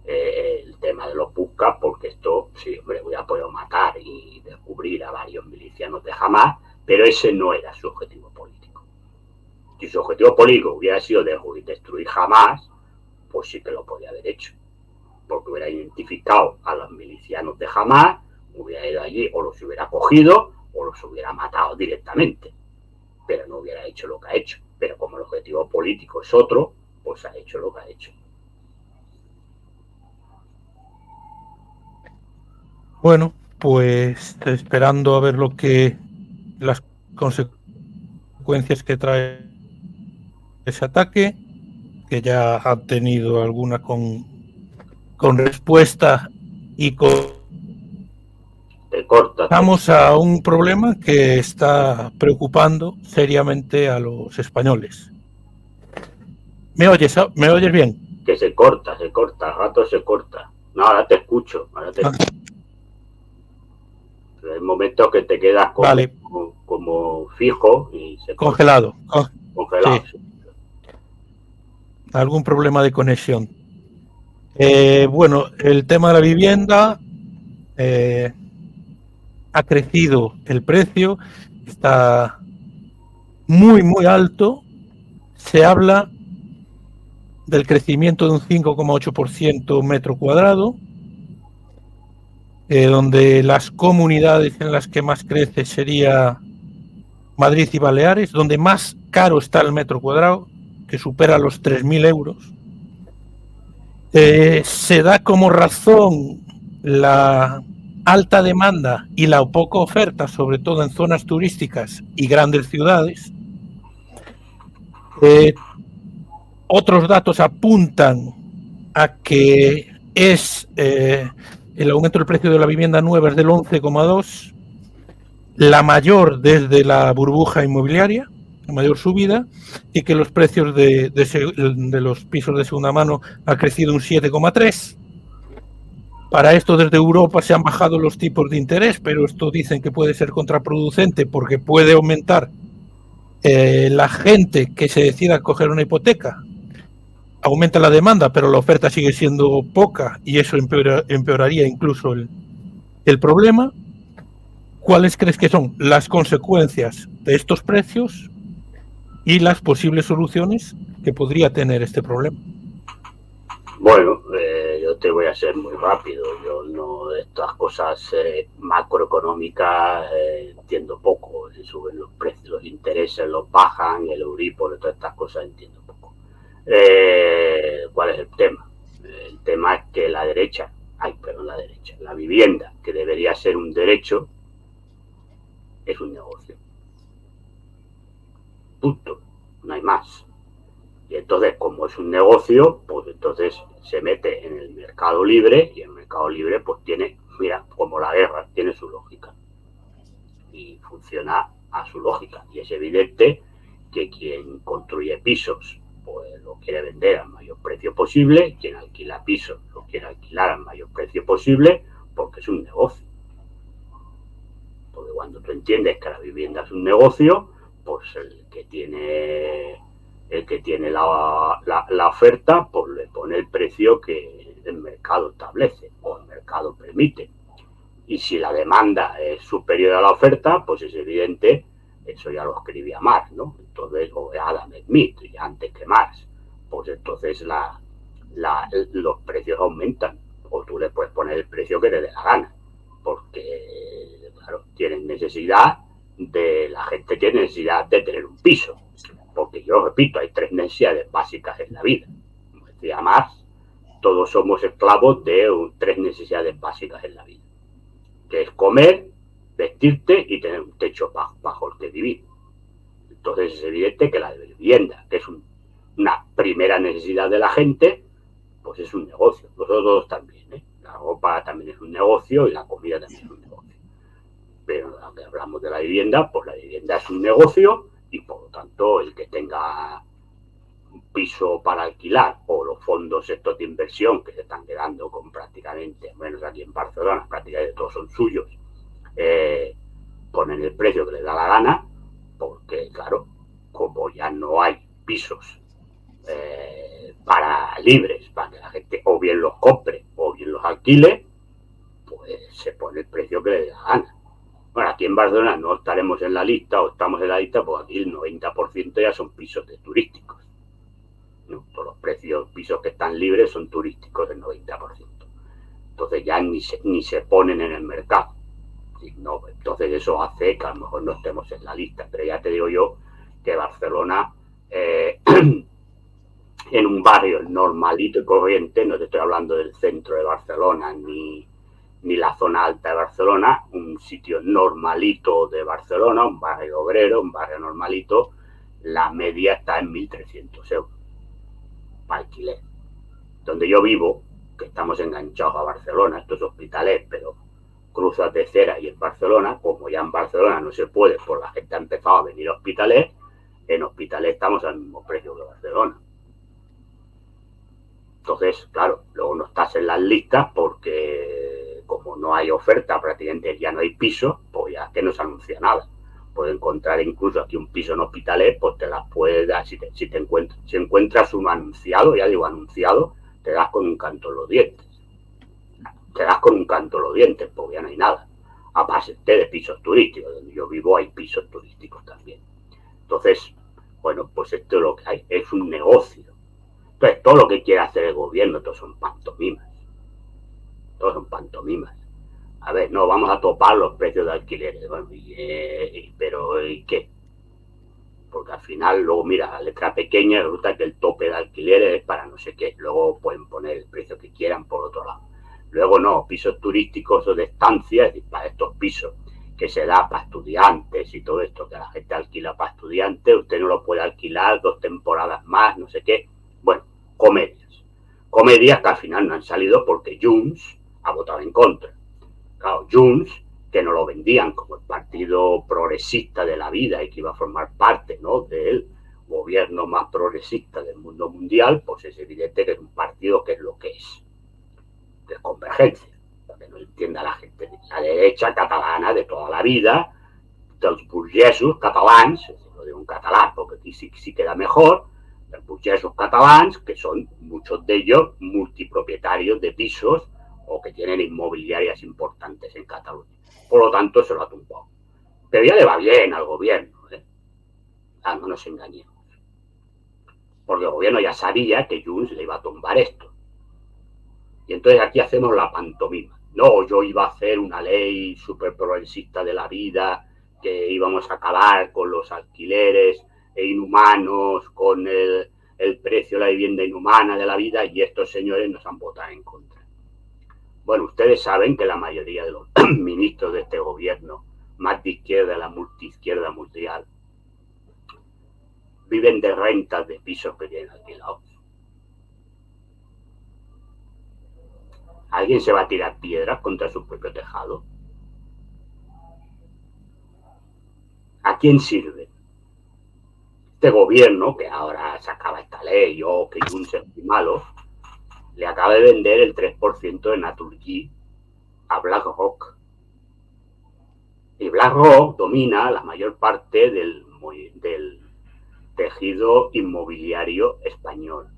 el tema de los buscas, porque esto, sí, hombre, voy a poder matar y descubrir a varios milicianos de Hamas, pero ese no era su objetivo político. Si su objetivo político hubiera sido destruir Hamas, pues sí que lo podía haber hecho, porque hubiera identificado a los milicianos de Hamas, hubiera ido allí o los hubiera cogido o los hubiera matado directamente, pero no hubiera hecho lo que ha hecho. Pero como el objetivo político es otro, pues ha hecho lo que ha hecho. Bueno, pues esperando a ver las consecuencias que trae ese ataque, que ya ha tenido alguna con respuesta y Vamos a un problema que está preocupando seriamente a los españoles. ¿Me oyes bien? Que se corta, al rato se corta. No, ahora te escucho. Hay momentos que te quedas como fijo y se congelado. Congelado. Sí. Algún problema de conexión. Bueno, el tema de la vivienda, ha crecido el precio, está muy, muy alto. Se habla del crecimiento de un 5,8% metro cuadrado, donde las comunidades en las que más crece sería Madrid y Baleares, donde más caro está el metro cuadrado, que supera los 3.000 euros. Se da como razón la alta demanda y la poca oferta, sobre todo en zonas turísticas y grandes ciudades. Otros datos apuntan a que el aumento del precio de la vivienda nueva es del 11,2%, la mayor desde la burbuja inmobiliaria, la mayor subida, y que los precios de los pisos de segunda mano ha crecido un 7,3%. Para esto desde Europa se han bajado los tipos de interés, pero esto dicen que puede ser contraproducente porque puede aumentar la gente que se decida coger una hipoteca. Aumenta la demanda, pero la oferta sigue siendo poca y eso empeoraría incluso el problema. ¿Cuáles crees que son las consecuencias de estos precios y las posibles soluciones que podría tener este problema? Bueno, yo te voy a ser muy rápido. Yo no de estas cosas macroeconómicas entiendo poco. Si suben los precios, los intereses los bajan, el Euribor, todas estas cosas entiendo poco. ¿Cuál es el tema? El tema es que la vivienda, que debería ser un derecho, es un negocio. Punto. No hay más. Y entonces, como es un negocio, pues entonces se mete en el mercado libre y el mercado libre pues tiene, mira, como la guerra, tiene su lógica. Y funciona a su lógica. Y es evidente que quien construye pisos pues lo quiere vender al mayor precio posible, quien alquila pisos lo quiere alquilar al mayor precio posible, porque es un negocio. Porque cuando tú entiendes que la vivienda es un negocio, pues el que tiene la oferta, pues le pone el precio que el mercado establece o el mercado permite. Y si la demanda es superior a la oferta, pues es evidente, eso ya lo escribía Marx, ¿no? Entonces, o Adam Smith, ya antes que Marx, pues entonces los precios aumentan, o tú le puedes poner el precio que te dé la gana, porque, claro, la gente tiene necesidad de tener un piso, porque yo repito, hay 3 necesidades básicas en la vida. Como decía Marx, todos somos esclavos de 3 necesidades básicas en la vida, que es comer, vestirte y tener un techo bajo el que vivir. Entonces es evidente que la vivienda, que es una primera necesidad de la gente, pues es un negocio. Los dos también, ¿eh? La ropa también es un negocio y la comida también es un negocio. Pero aunque hablamos de la vivienda, pues la vivienda es un negocio y por lo tanto el que tenga un piso para alquilar o los fondos estos de inversión que se están quedando con prácticamente, menos aquí en Barcelona, prácticamente todos son suyos, ponen el precio que les da la gana, porque claro, como ya no hay pisos para libres, para que la gente o bien los compre o bien los alquile, pues se pone el precio que les da la gana. Bueno, aquí en Barcelona no estaremos en la lista o estamos en la lista, pues aquí el 90% ya son pisos turísticos. ¿No? Todos los pisos que están libres son turísticos del 90%. Entonces ya ni se ponen en el mercado. No, entonces eso hace que a lo mejor no estemos en la lista. Pero ya te digo yo que Barcelona, en un barrio normalito y corriente, no te estoy hablando del centro de Barcelona ni la zona alta de Barcelona, un sitio normalito de Barcelona, un barrio obrero, un barrio normalito, la media está en 1.300 euros para alquiler. Donde yo vivo, que estamos enganchados a Barcelona, esto es Hospitalet, pero cruzas de Cera y en Barcelona, como ya en Barcelona no se puede, por la gente ha empezado a venir a Hospitalet, en Hospitalet estamos al mismo precio que Barcelona. Entonces, claro, luego no estás en las listas porque como no hay oferta, prácticamente ya no hay piso, pues ya que no se anuncia nada. Puedes encontrar incluso aquí un piso en Hospitalet, pues te las puedes dar, si encuentras uno anunciado, ya digo anunciado, te das con un canto en los dientes. Te das con un canto en los dientes, porque ya no hay nada. aparte de pisos turísticos. Donde yo vivo hay pisos turísticos también. Entonces, bueno, pues esto es lo que hay, es un negocio. Entonces, todo lo que quiere hacer el gobierno, todos son pantomimas. Todos son pantomimas. A ver, no, vamos a topar los precios de alquileres. Bueno, pero ¿y qué? Porque al final, luego mira, la letra pequeña, resulta que el tope de alquileres es para no sé qué. Luego pueden poner el precio que quieran por otro lado. Luego no, pisos turísticos o de estancia, es decir, para estos pisos que se da para estudiantes y todo esto, que la gente alquila para estudiantes, usted no lo puede alquilar 2 temporadas más, no sé qué. Bueno, comedias. Comedias que al final no han salido porque Junts ha votado en contra. Claro, Junts, que nos lo vendían como el partido progresista de la vida y que iba a formar parte, ¿no?, del gobierno más progresista del mundo mundial, pues es evidente que es un partido que es lo que es convergencia, para que no entienda la gente. La derecha catalana de toda la vida, dels burgesos catalans, lo digo en catalán porque aquí sí queda mejor, los burgesos catalans, que son muchos de ellos multipropietarios de pisos o que tienen inmobiliarias importantes en Cataluña. Por lo tanto, se lo ha tumbado. Pero ya le va bien al gobierno, no nos engañemos. Porque el gobierno ya sabía que Junts le iba a tumbar esto. Y entonces aquí hacemos la pantomima. No, yo iba a hacer una ley súper progresista de la vida, que íbamos a acabar con los alquileres inhumanos, con el precio de la vivienda inhumana de la vida, y estos señores nos han votado en contra. Bueno, ustedes saben que la mayoría de los ministros de este gobierno, más de izquierda, la multiizquierda mundial, viven de rentas de pisos que tienen alquilados. ¿Alguien se va a tirar piedras contra su propio tejado? ¿A quién sirve? Este gobierno, que ahora sacaba esta ley, o que Junts es muy malo, le acaba de vender el 3% de Naturgy a BlackRock. Y BlackRock domina la mayor parte del tejido inmobiliario español.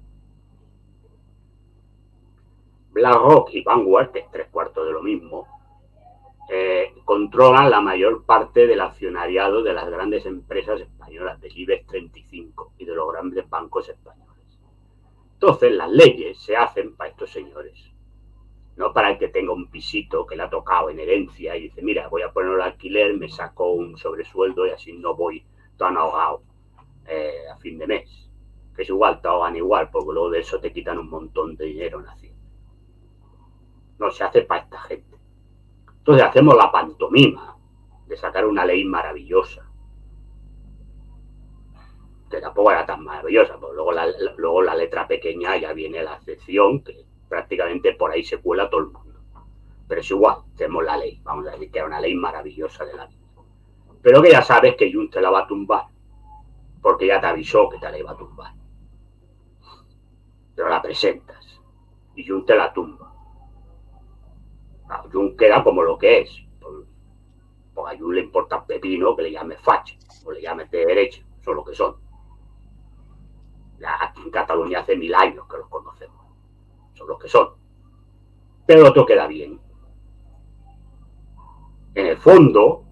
BlackRock y Vanguard, que es 3/4 de lo mismo, controlan la mayor parte del accionariado de las grandes empresas españolas, del IBEX 35 y de los grandes bancos españoles. Entonces, las leyes se hacen para estos señores, no para el que tenga un pisito que le ha tocado en herencia y dice, mira, voy a ponerlo al alquiler, me saco un sobresueldo y así no voy tan ahogado a fin de mes. Que es igual, te ahogan igual, porque luego de eso te quitan un montón de dinero en Hacienda. No, se hace para esta gente. Entonces hacemos la pantomima de sacar una ley maravillosa, que tampoco era tan maravillosa, porque luego la letra pequeña ya viene la excepción, que prácticamente por ahí se cuela todo el mundo. Pero es igual, tenemos la ley, vamos a decir que era una ley maravillosa de la vida. Pero que ya sabes que Junts te la va a tumbar, porque ya te avisó que te la iba a tumbar. Pero la presentas y Junts te la tumba. Junts queda como lo que es, porque a Junts le importa pepino que le llames facha o le llames de derecha, son lo que son. Ya aquí en Cataluña hace 1000 años que los conocemos, son los que son. Pero el otro queda bien. En el fondo,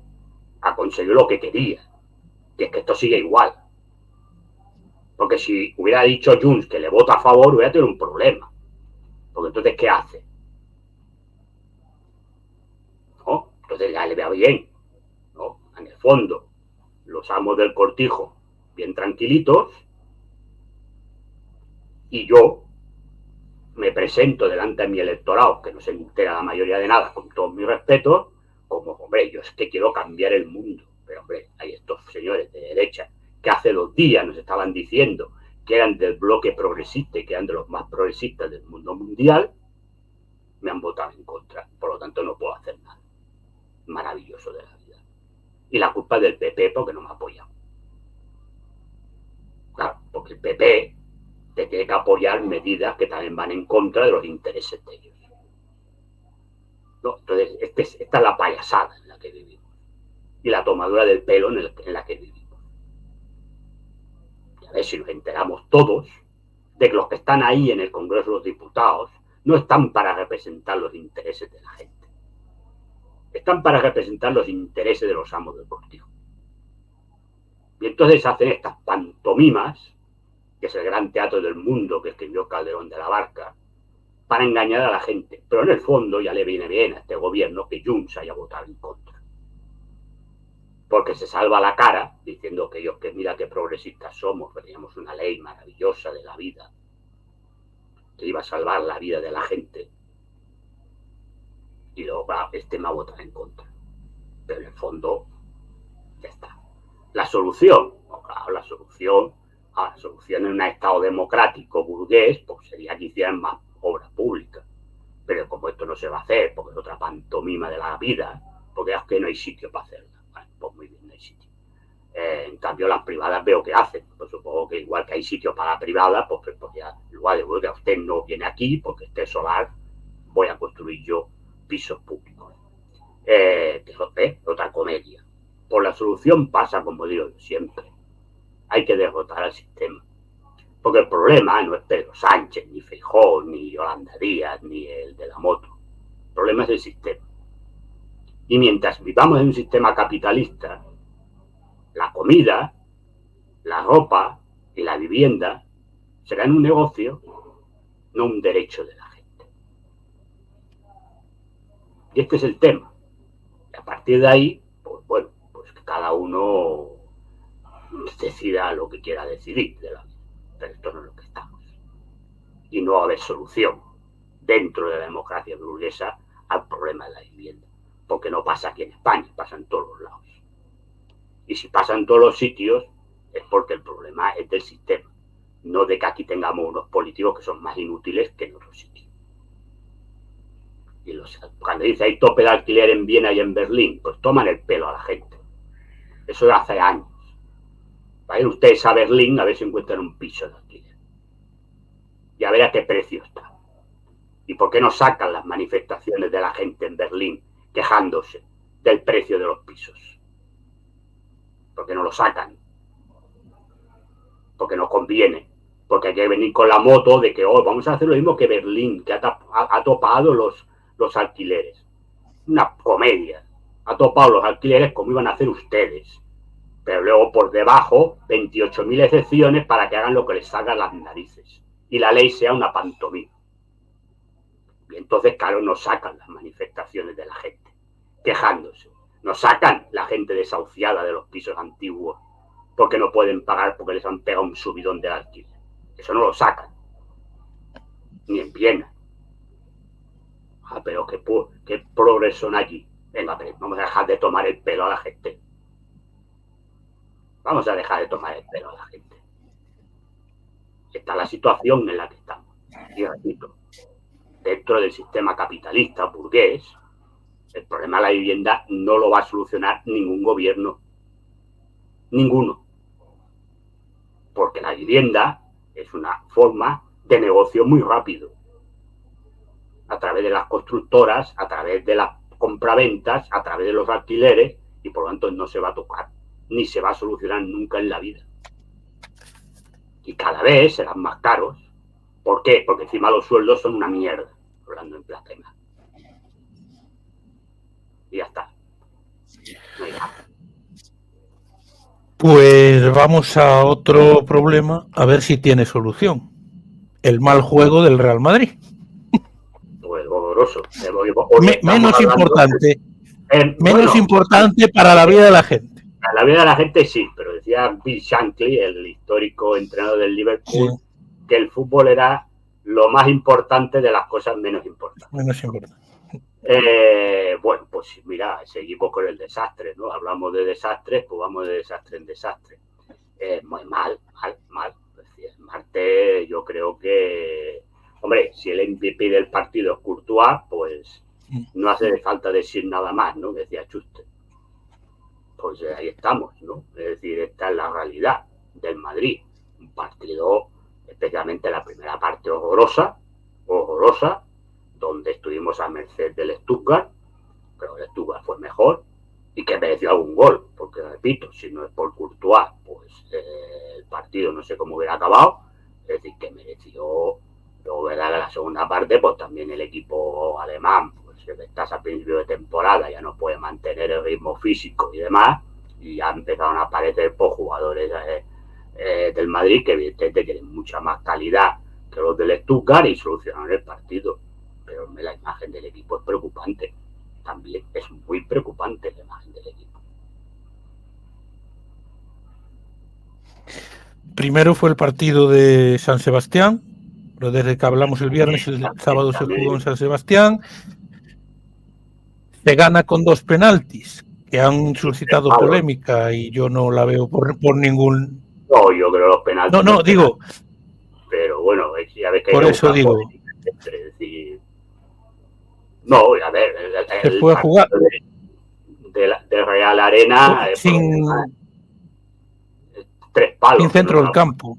ha conseguido lo que quería, que es que esto siga igual. Porque si hubiera dicho Junts que le vota a favor, hubiera tenido un problema. Porque entonces, ¿qué hace? ¿No? Entonces ya le vea bien, ¿no? En el fondo, los amos del cortijo bien tranquilitos, y yo me presento delante de mi electorado, que no se entera la mayoría de nada, con todos mis respetos, como, hombre, yo es que quiero cambiar el mundo. Pero, hombre, hay estos señores de derecha que hace 2 días nos estaban diciendo que eran del bloque progresista y que eran de los más progresistas del mundo mundial, me han votado en contra. Por lo tanto, no puedo hacer nada. Maravilloso de la vida. Y la culpa es del PP porque no me ha apoyado. Claro, porque el PP te tiene que apoyar medidas que también van en contra de los intereses de ellos. ¿No? Entonces, esta es la payasada en la que vivimos. Y la tomadura del pelo en la que vivimos. Y a ver si nos enteramos todos de que los que están ahí en el Congreso de los Diputados no están para representar los intereses de la gente. están para representar los intereses de los amos del cortijo. Y entonces hacen estas pantomimas, que es el gran teatro del mundo que escribió Calderón de la Barca, para engañar a la gente. Pero en el fondo ya le viene bien a este gobierno que Junts haya votado en contra. Porque se salva la cara diciendo que ellos, que mira qué progresistas somos, teníamos una ley maravillosa de la vida, que iba a salvar la vida de la gente. Y luego, este me ha votado en contra. Pero en el fondo, ya está. La solución, claro, la solución en un estado democrático burgués, pues sería que hicieran más obra pública. Pero como esto no se va a hacer, porque es otra pantomima de la vida, porque es que no hay sitio para hacerla. Bueno, pues muy bien, no hay sitio. En cambio, las privadas veo que hacen. Pues supongo que igual que hay sitio para la privada, pues ya, en lugar de que usted no viene aquí, porque esté solar, voy a construir yo pisos públicos. Que es otra comedia. Por la solución pasa, como digo siempre, hay que derrotar al sistema. Porque el problema no es Pedro Sánchez, ni Feijóo, ni Yolanda Díaz, ni el de la moto. El problema es el sistema. Y mientras vivamos en un sistema capitalista, la comida, la ropa y la vivienda serán un negocio, no un derecho de la gente. Y este es el tema. Y a partir de ahí, pues bueno, pues que cada uno decida lo que quiera decidir de la vida. Pero esto no es lo que estamos. Y no va a haber solución dentro de la democracia burguesa al problema de la vivienda. Porque no pasa aquí en España, pasa en todos los lados. Y si pasa en todos los sitios, es porque el problema es del sistema. No de que aquí tengamos unos políticos que son más inútiles que en otros sitios. Y cuando dice hay tope de alquiler en Viena y en Berlín, pues toman el pelo a la gente. Eso de hace años. Vayan ustedes a Berlín a ver si encuentran un piso de alquiler. Y a ver a qué precio está. ¿Y por qué no sacan las manifestaciones de la gente en Berlín quejándose del precio de los pisos? ¿Por qué no lo sacan? Porque no conviene. Porque hay que venir con la moto de que vamos a hacer lo mismo que Berlín, que ha topado los alquileres. Una comedia. Ha topado los alquileres como iban a hacer ustedes. Pero luego por debajo 28.000 excepciones para que hagan lo que les salga las narices. Y la ley sea una pantomima. Y entonces, claro, nos sacan las manifestaciones de la gente, quejándose. Nos sacan la gente desahuciada de los pisos antiguos porque no pueden pagar porque les han pegado un subidón del alquiler. Eso no lo sacan. Ni en Viena. Pero qué progreso son allí. Venga, pero vamos a dejar de tomar el pelo a la gente. Vamos a dejar de tomar el pelo a la gente. Esta es la situación en la que estamos. Y repito, dentro del sistema capitalista burgués, el problema de la vivienda no lo va a solucionar ningún gobierno. Ninguno. Porque la vivienda es una forma de negocio muy rápido. A través de las constructoras, a través de las compraventas, a través de los alquileres, y por lo tanto no se va a tocar, ni se va a solucionar nunca en la vida. Y cada vez serán más caros. ¿Por qué? Porque encima los sueldos son una mierda, hablando en plata y más. Y ya está. No hay nada. Pues vamos a otro problema, a ver si tiene solución. El mal juego del Real Madrid. Pues horroroso. Menos importante. Bueno, importante para la vida de la gente. Para la vida de la gente sí, pero decía Bill Shankly, el histórico entrenador del Liverpool, sí, que el fútbol era lo más importante de las cosas menos importantes. Menos importante. Bueno, pues mira, seguimos con el desastre, ¿no? Hablamos de desastres, pues vamos de desastre en desastre. Muy mal. El martes yo creo que, hombre, si el MVP del partido es Courtois, pues no hace falta decir nada más, ¿no? Decía Schuster. Pues ahí estamos, ¿no? Es decir, esta es la realidad del Madrid. Un partido, especialmente la primera parte horrorosa, donde estuvimos a merced del Stuttgart, pero el Stuttgart fue mejor y que mereció algún gol, porque repito, si no es por Courtois, pues el partido no sé cómo hubiera acabado, es decir, que mereció, luego verdad, la segunda parte, pues también el equipo alemán, pues si estás a principio de temporada ya no puedes mantener el ritmo físico y demás, y ya empezaron a aparecer pues, jugadores del Madrid que evidentemente tienen mucha más calidad que los del Stuttgart y solucionaron el partido. Pero la imagen del equipo es preocupante. También es muy preocupante la imagen del equipo. Primero fue el partido de San Sebastián, pero desde que hablamos el viernes, el sábado se jugó en San Sebastián. Se gana con 2 penaltis que han suscitado polémica y yo no la veo por ningún... No, yo creo los penaltis... No, digo... Pero bueno, ya ves que por eso digo... Es decir, no, a ver... Se fue a jugar... De Real Arena... sin... 3 palos. Sin centro del campo.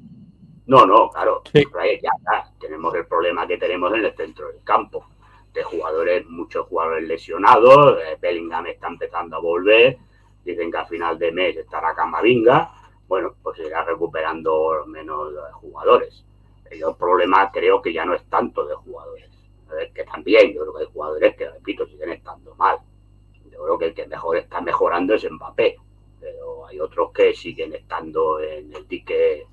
No, claro. Sí. Ya tenemos el problema que tenemos en el centro del campo. De jugadores, muchos jugadores lesionados. Bellingham está empezando a volver. Dicen que a final de mes estará Camavinga. Bueno, pues irá recuperando menos jugadores. El problema creo que ya no es tanto de jugadores. Que también, yo creo que hay jugadores que, repito, siguen estando mal. Yo creo que el que mejor está mejorando es Mbappé. Pero hay otros que siguen estando en el dique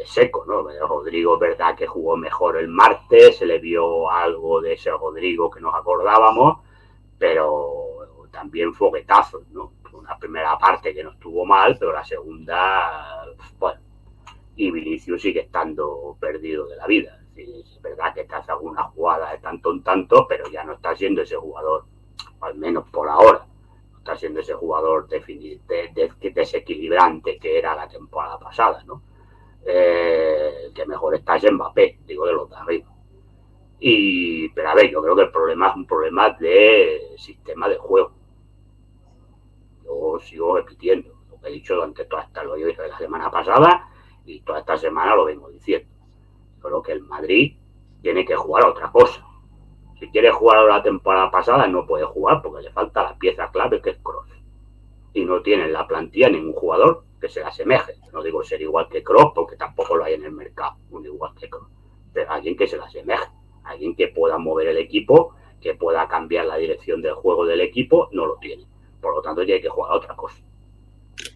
seco, ¿no? Rodrigo es verdad que jugó mejor el martes, se le vio algo de ese Rodrigo que nos acordábamos, pero también foguetazos, ¿no? Una primera parte que no estuvo mal, pero la segunda, bueno, y Vinicius sigue estando perdido de la vida. Es verdad que te hace algunas jugadas de tanto en tanto, pero ya no está siendo ese jugador, al menos por ahora. Está siendo ese jugador desequilibrante que era la temporada pasada, ¿no? Que mejor está es Mbappé, digo, de los de arriba. Pero a ver, yo creo que el problema es un problema de sistema de juego. Yo sigo repitiendo lo que he dicho durante toda esta, lo dije la semana pasada y toda esta semana lo vengo diciendo. Creo que el Madrid tiene que jugar a otra cosa. Si quiere jugar la temporada pasada, no puede jugar porque le falta la pieza clave que es Kroos. Y no tiene en la plantilla ningún jugador que se le asemeje. No digo ser igual que Kroos porque tampoco lo hay en el mercado, un igual que Kroos. Pero alguien que se le asemeje, alguien que pueda mover el equipo, que pueda cambiar la dirección del juego del equipo, no lo tiene. Por lo tanto, tiene que jugar a otra cosa.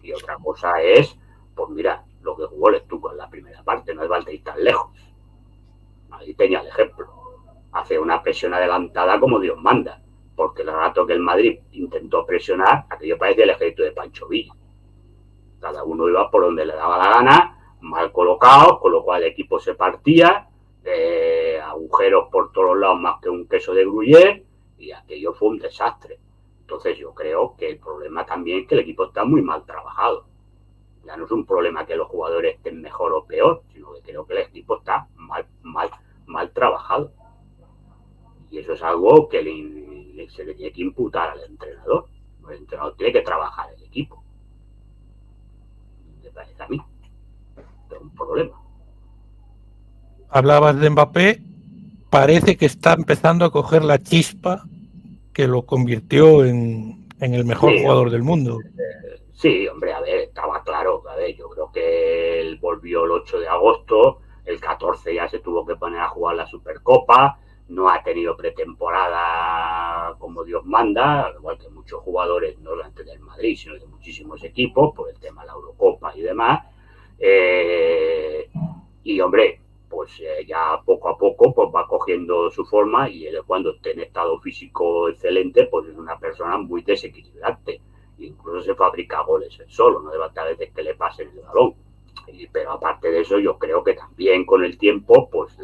Y otra cosa es, pues mira, lo que jugó el Stuttgart en la primera parte, no es falta ir tan lejos. Ahí tenía el ejemplo. Hace una presión adelantada como Dios manda, porque el rato que el Madrid intentó presionar, aquello parece el ejército de Pancho Villa. Cada uno iba por donde le daba la gana, mal colocado, con lo cual el equipo se partía, agujeros por todos lados más que un queso de Gruyère, y aquello fue un desastre. Entonces yo creo que el problema también es que el equipo está muy mal trabajado. Ya no es un problema que los jugadores estén mejor o peor, sino que creo que el equipo está mal trabajado. Y eso es algo que se le tiene que imputar al entrenador. El entrenador tiene que trabajar el equipo. Me parece a mí. Es un problema. Hablabas de Mbappé. Parece que está empezando a coger la chispa que lo convirtió en el mejor jugador del mundo. Sí, hombre, a ver, estaba claro. A ver, yo creo que él volvió el 8 de agosto. El 14 ya se tuvo que poner a jugar la Supercopa. No ha tenido pretemporada como Dios manda, igual que muchos jugadores, no solamente del Madrid, sino de muchísimos equipos, por el tema de la Eurocopa y demás. Y hombre, pues ya poco a poco pues va cogiendo su forma y él, cuando esté en estado físico excelente, pues es una persona muy desequilibrante. Incluso se fabrica goles él solo, no debe a veces que le pasen el balón. Pero aparte de eso, yo creo que también con el tiempo, pues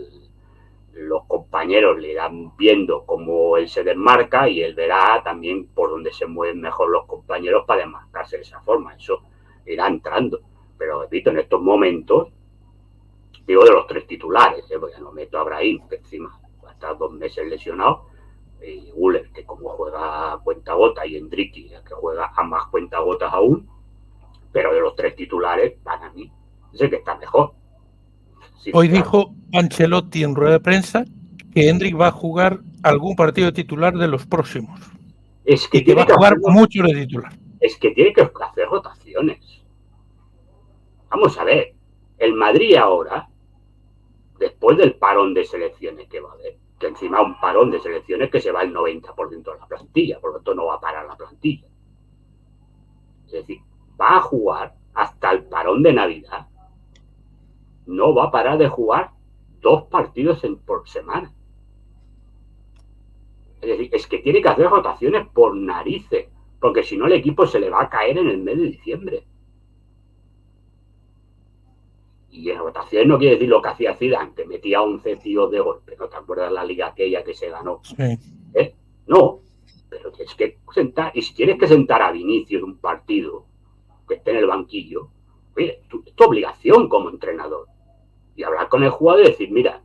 los compañeros le irán viendo cómo él se desmarca y él verá también por dónde se mueven mejor los compañeros para desmarcarse de esa forma. Eso irá entrando. Pero repito, en estos momentos, digo de los 3 titulares, porque no meto a Brahim, que encima va a estar 2 meses lesionado, y Güler, que como juega a cuentagotas, y Endricky, que juega a más cuentagotas aún, pero de los 3 titulares, para mí, es el que está mejor. Sí, hoy claro. Dijo Ancelotti en rueda de prensa que Endrick va a jugar algún partido titular de los próximos. Es que, y que va a jugar mucho de titular. Es que tiene que hacer rotaciones. Vamos a ver, el Madrid ahora, después del parón de selecciones que va a haber, que encima un parón de selecciones que se va el 90% de la plantilla, por lo tanto no va a parar la plantilla. Es decir, va a jugar hasta el parón de Navidad. No va a parar de jugar 2 partidos por semana. Es decir, es que tiene que hacer rotaciones por narices, porque si no el equipo se le va a caer en el mes de diciembre. Y en rotaciones no quiere decir lo que hacía Zidane, que metía 11 tíos de golpe. ¿No te acuerdas la liga aquella que se ganó? Sí. No, pero tienes que sentar, y si tienes que sentar a Vinicius en un partido que esté en el banquillo, oye, es tu obligación como entrenador. Y hablar con el jugador y decir, mira,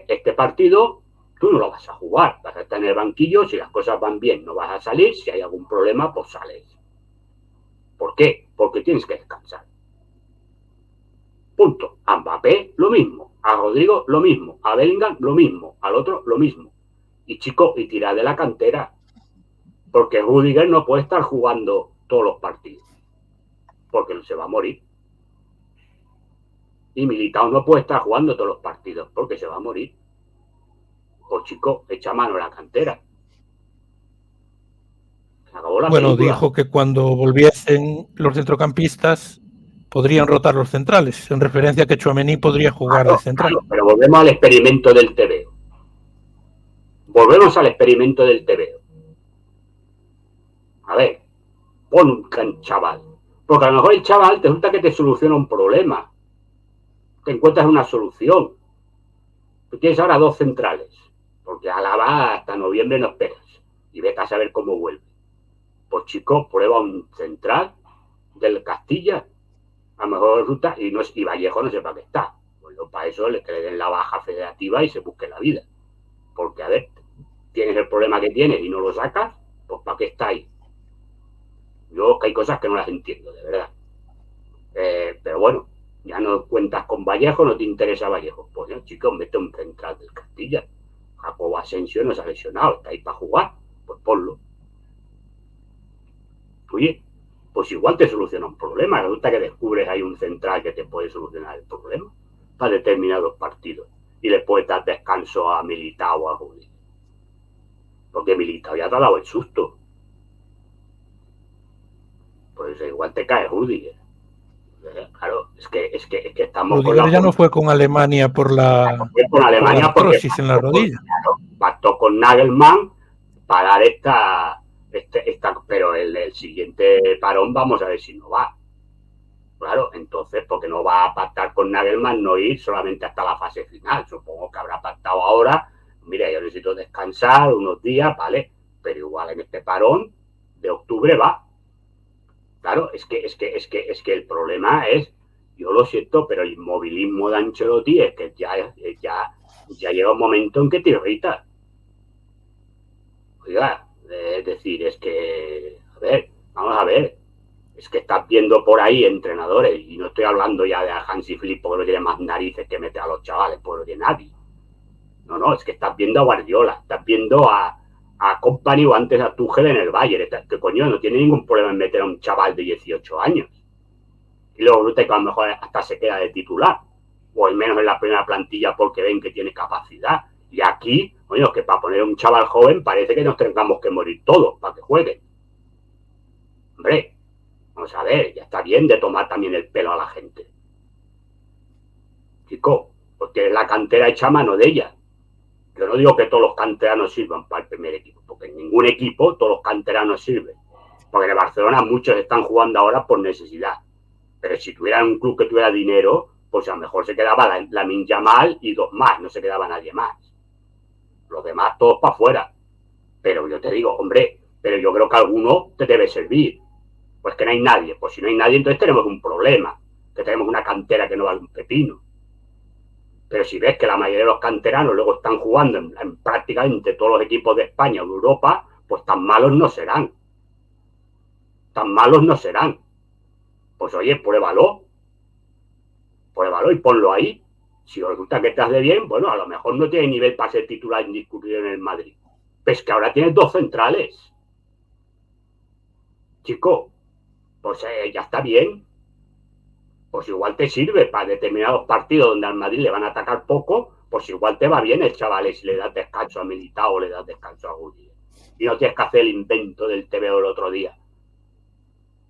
este partido tú no lo vas a jugar, vas a estar en el banquillo, si las cosas van bien no vas a salir, si hay algún problema pues sales. ¿Por qué? Porque tienes que descansar. Punto. A Mbappé lo mismo, a Rodrigo lo mismo, a Bellingham lo mismo, al otro lo mismo. Y chico, y tira de la cantera, porque Rudiger no puede estar jugando todos los partidos, porque no se va a morir. Y Militao no puede estar jugando todos los partidos, porque se va a morir. Pues chico, echa mano a la cantera. Se acabó la película. Dijo que cuando volviesen los centrocampistas podrían rotar los centrales, en referencia a que Tchouaméni podría jugar de central. Claro, pero volvemos al experimento del TVO. Volvemos al experimento del TVO. A ver, pon un chaval. Porque a lo mejor el chaval te resulta que te soluciona un problema. Te encuentras una solución. Tú tienes ahora 2 centrales. Porque Alaba hasta noviembre no esperas. Y vete a saber cómo vuelve. Pues chicos, prueba un central del Castilla. A lo mejor resulta, y Vallejo no sé para qué está. Pues para eso que le den la baja federativa y se busque la vida. Porque, a ver, tienes el problema que tienes y no lo sacas, pues ¿para qué está ahí? Yo que hay cosas que no las entiendo, de verdad. Pero bueno, ya no cuentas con Vallejo, no te interesa Vallejo. Pues no, chicos, mete un central del Castilla. Jacobo Asensio no se ha lesionado, está ahí para jugar, pues ponlo. Oye, pues igual te soluciona un problema. Resulta que descubres ahí un central que te puede solucionar el problema para determinados partidos. Y le puedes dar descanso a Militao o a Rudiger. Porque Militao ya te ha dado el susto. Pues igual te cae Rudiger. Claro, es que estamos Rudiger con ya no fue con Alemania por la artrosis en la rodilla. Claro, pactó con Nagelsmann para dar esta, pero el siguiente parón vamos a ver si no va. Claro, entonces, porque no va a pactar con Nagelsmann no ir solamente hasta la fase final. Supongo que habrá pactado ahora. Mira, yo necesito descansar unos días, ¿vale? Pero igual en este parón de octubre va. Claro, es que el problema es, yo lo siento, pero el inmovilismo de Ancelotti es que ya llega un momento en que te irrita. Oiga, es decir, es que, a ver, vamos a ver, es que estás viendo por ahí entrenadores, y no estoy hablando ya de Hansi Flick porque no tiene más narices que meter a los chavales, pues no tiene nadie. No, es que estás viendo a Guardiola, estás viendo a Company o antes a Tuchel en el Bayern, que coño, no tiene ningún problema en meter a un chaval de 18 años. Y luego que a lo mejor hasta se queda de titular, o al menos en la primera plantilla porque ven que tiene capacidad. Y aquí, coño, que para poner a un chaval joven parece que nos tengamos que morir todos para que jueguen. Hombre, vamos a ver, ya está bien de tomar también el pelo a la gente. Chico, pues tienes la cantera hecha a mano de ella. Yo no digo que todos los canteranos sirvan para el primer equipo, porque en ningún equipo todos los canteranos sirven. Porque en Barcelona muchos están jugando ahora por necesidad. Pero si tuvieran un club que tuviera dinero, pues a lo mejor se quedaba Lamine Yamal y 2 más, no se quedaba nadie más. Los demás todos para afuera. Pero yo te digo, hombre, pero yo creo que alguno te debe servir. Pues que no hay nadie. Pues si no hay nadie, entonces tenemos un problema. Que tenemos una cantera que no vale un pepino. Pero si ves que la mayoría de los canteranos luego están jugando en prácticamente todos los equipos de España o de Europa, pues tan malos no serán. Tan malos no serán. Pues oye, pruébalo y ponlo ahí. Si resulta que te hace bien, bueno, a lo mejor no tiene nivel para ser titular indiscutible en el Madrid. Pero es que ahora tienes 2 centrales. Chico, pues ya está bien. Pues igual te sirve para determinados partidos donde al Madrid le van a atacar poco, pues igual te va bien el chaval si le das descanso a Militao o le das descanso a Guti. Y no tienes que hacer el invento del TVO el otro día.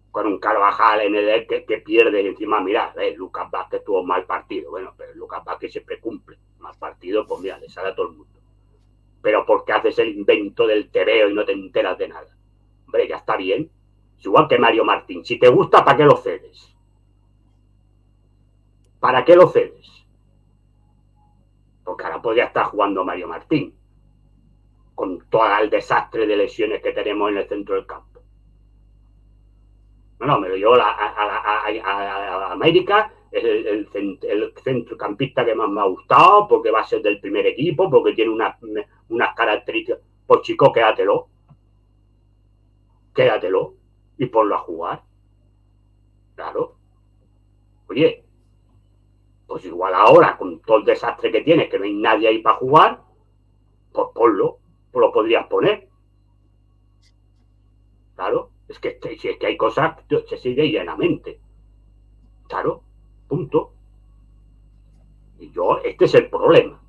Con un Carvajal en el que pierde y encima, mira, Lucas Vázquez tuvo un mal partido. Bueno, pero Lucas Vázquez siempre cumple. Mal partido, pues mira, le sale a todo el mundo. Pero ¿por qué haces el invento del TVO y no te enteras de nada? Hombre, ya está bien. Es igual que Mario Martín. Si te gusta, ¿para qué lo cedes? ¿Para qué lo cedes? Porque ahora podría estar jugando Mario Martín. Con todo el desastre de lesiones que tenemos en el centro del campo. No, me lo llevo a América, es el centrocampista que más me ha gustado, porque va a ser del primer equipo, porque tiene unas características. Pues chico, quédatelo y ponlo a jugar. Claro. Oye, pues igual ahora, con todo el desastre que tienes, que no hay nadie ahí para jugar, pues ponlo, pues lo podrías poner. Claro, es que hay cosas que se sigue llenamente. Claro, punto. Y este es el problema.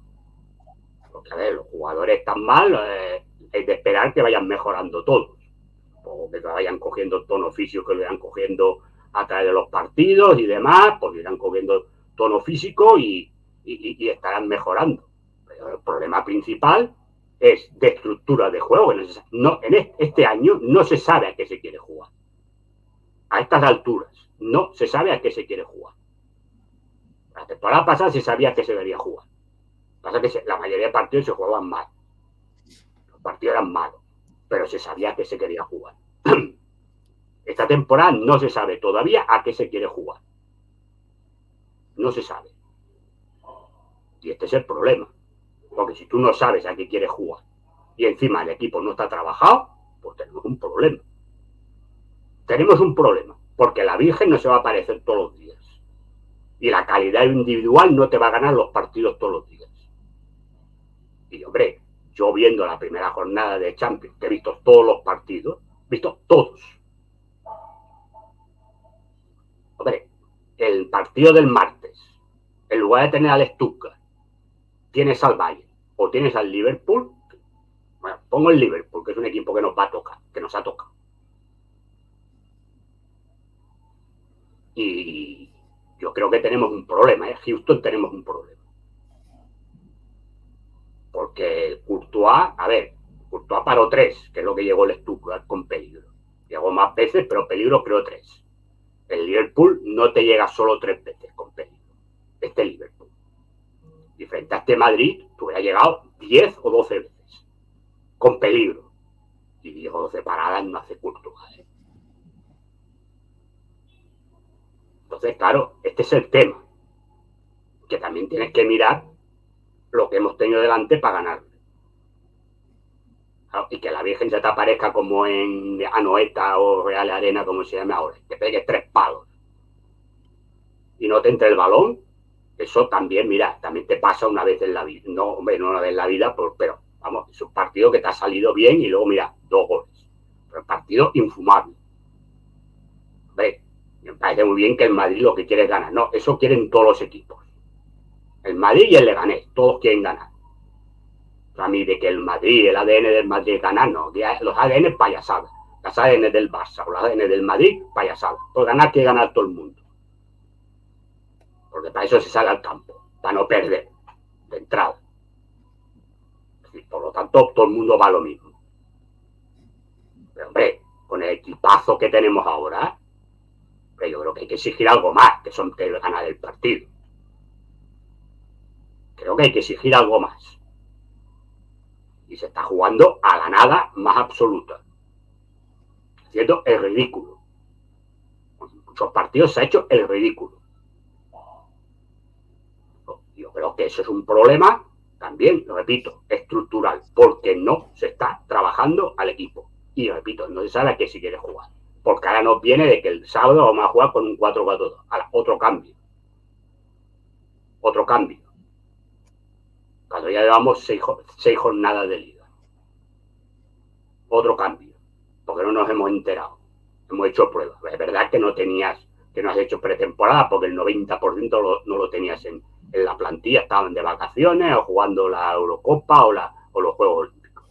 Porque, a ver, los jugadores están mal, es de esperar que vayan mejorando todos. O que vayan cogiendo tono físico, que lo vayan cogiendo a través de los partidos y demás, pues irán cogiendo tono físico y estarán mejorando. Pero el problema principal es de estructura de juego. En este año no se sabe a qué se quiere jugar. A estas alturas no se sabe a qué se quiere jugar. La temporada pasada se sabía a qué se debería jugar. Pasa que la mayoría de partidos se jugaban mal. Los partidos eran malos, pero se sabía a qué se quería jugar. Esta temporada no se sabe todavía a qué se quiere jugar. No se sabe. Y este es el problema. Porque si tú no sabes a qué quieres jugar y encima el equipo no está trabajado, pues tenemos un problema. Tenemos un problema. Porque la Virgen no se va a aparecer todos los días. Y la calidad individual no te va a ganar los partidos todos los días. Y hombre, yo viendo la primera jornada de Champions, que he visto todos los partidos, visto todos. Hombre, el partido del martes, en lugar de tener al Stuttgart, tienes al Bayern o tienes al Liverpool. Bueno, pongo el Liverpool, que es un equipo que nos va a tocar, que nos ha tocado. Y yo creo que tenemos un problema, Houston tenemos un problema. Porque Courtois, Courtois paró 3, que es lo que llegó el Stuttgart con peligro. Llegó más veces, pero peligro creo 3. El Liverpool no te llega solo 3 veces con peligro. Liverpool. Y frente a este Madrid, tú hubieras llegado 10 o 12 veces con peligro. Y 10 o 12 paradas no hace Courtois. Entonces, claro, este es el tema. Que también tienes que mirar lo que hemos tenido delante para ganarle. Y que la Virgen se te aparezca como en Anoeta o Real Arena, como se llama ahora. Te pegue 3 palos. Y no te entre el balón. Eso también, mira, también te pasa una vez en la vida. No, hombre, no una vez en la vida, pero vamos, es un partido que te ha salido bien y luego, mira, 2 goles. Pero el partido infumable. Hombre, me parece muy bien que el Madrid lo que quiere es ganar. No, eso quieren todos los equipos. El Madrid y el Leganés, todos quieren ganar. A mí de que el Madrid, el ADN del Madrid ganar, no. Los ADN payasadas. Las ADN del Barça o los ADN del Madrid, payasadas. Por ganar quiere ganar todo el mundo. Porque para eso se sale al campo, para no perder de entrada. Y por lo tanto, todo el mundo va a lo mismo. Pero hombre, con el equipazo que tenemos ahora, yo creo que hay que exigir algo más, que ganar el partido. Creo que hay que exigir algo más. Y se está jugando a la nada más absoluta. Haciendo el ridículo. En muchos partidos se ha hecho el ridículo. Yo creo que eso es un problema, también, lo repito, estructural, porque no se está trabajando al equipo. Y repito, no se sabe a qué se quiere jugar. Porque ahora nos viene de que el sábado vamos a jugar con un 4-4-2. Ahora, otro cambio. Otro cambio. Cuando ya llevamos 6 jornadas de liga. Otro cambio. Porque no nos hemos enterado. Hemos hecho pruebas. Es verdad que no has hecho pretemporada porque el 90% no lo tenías en en la plantilla estaban de vacaciones o jugando la Eurocopa o los Juegos Olímpicos.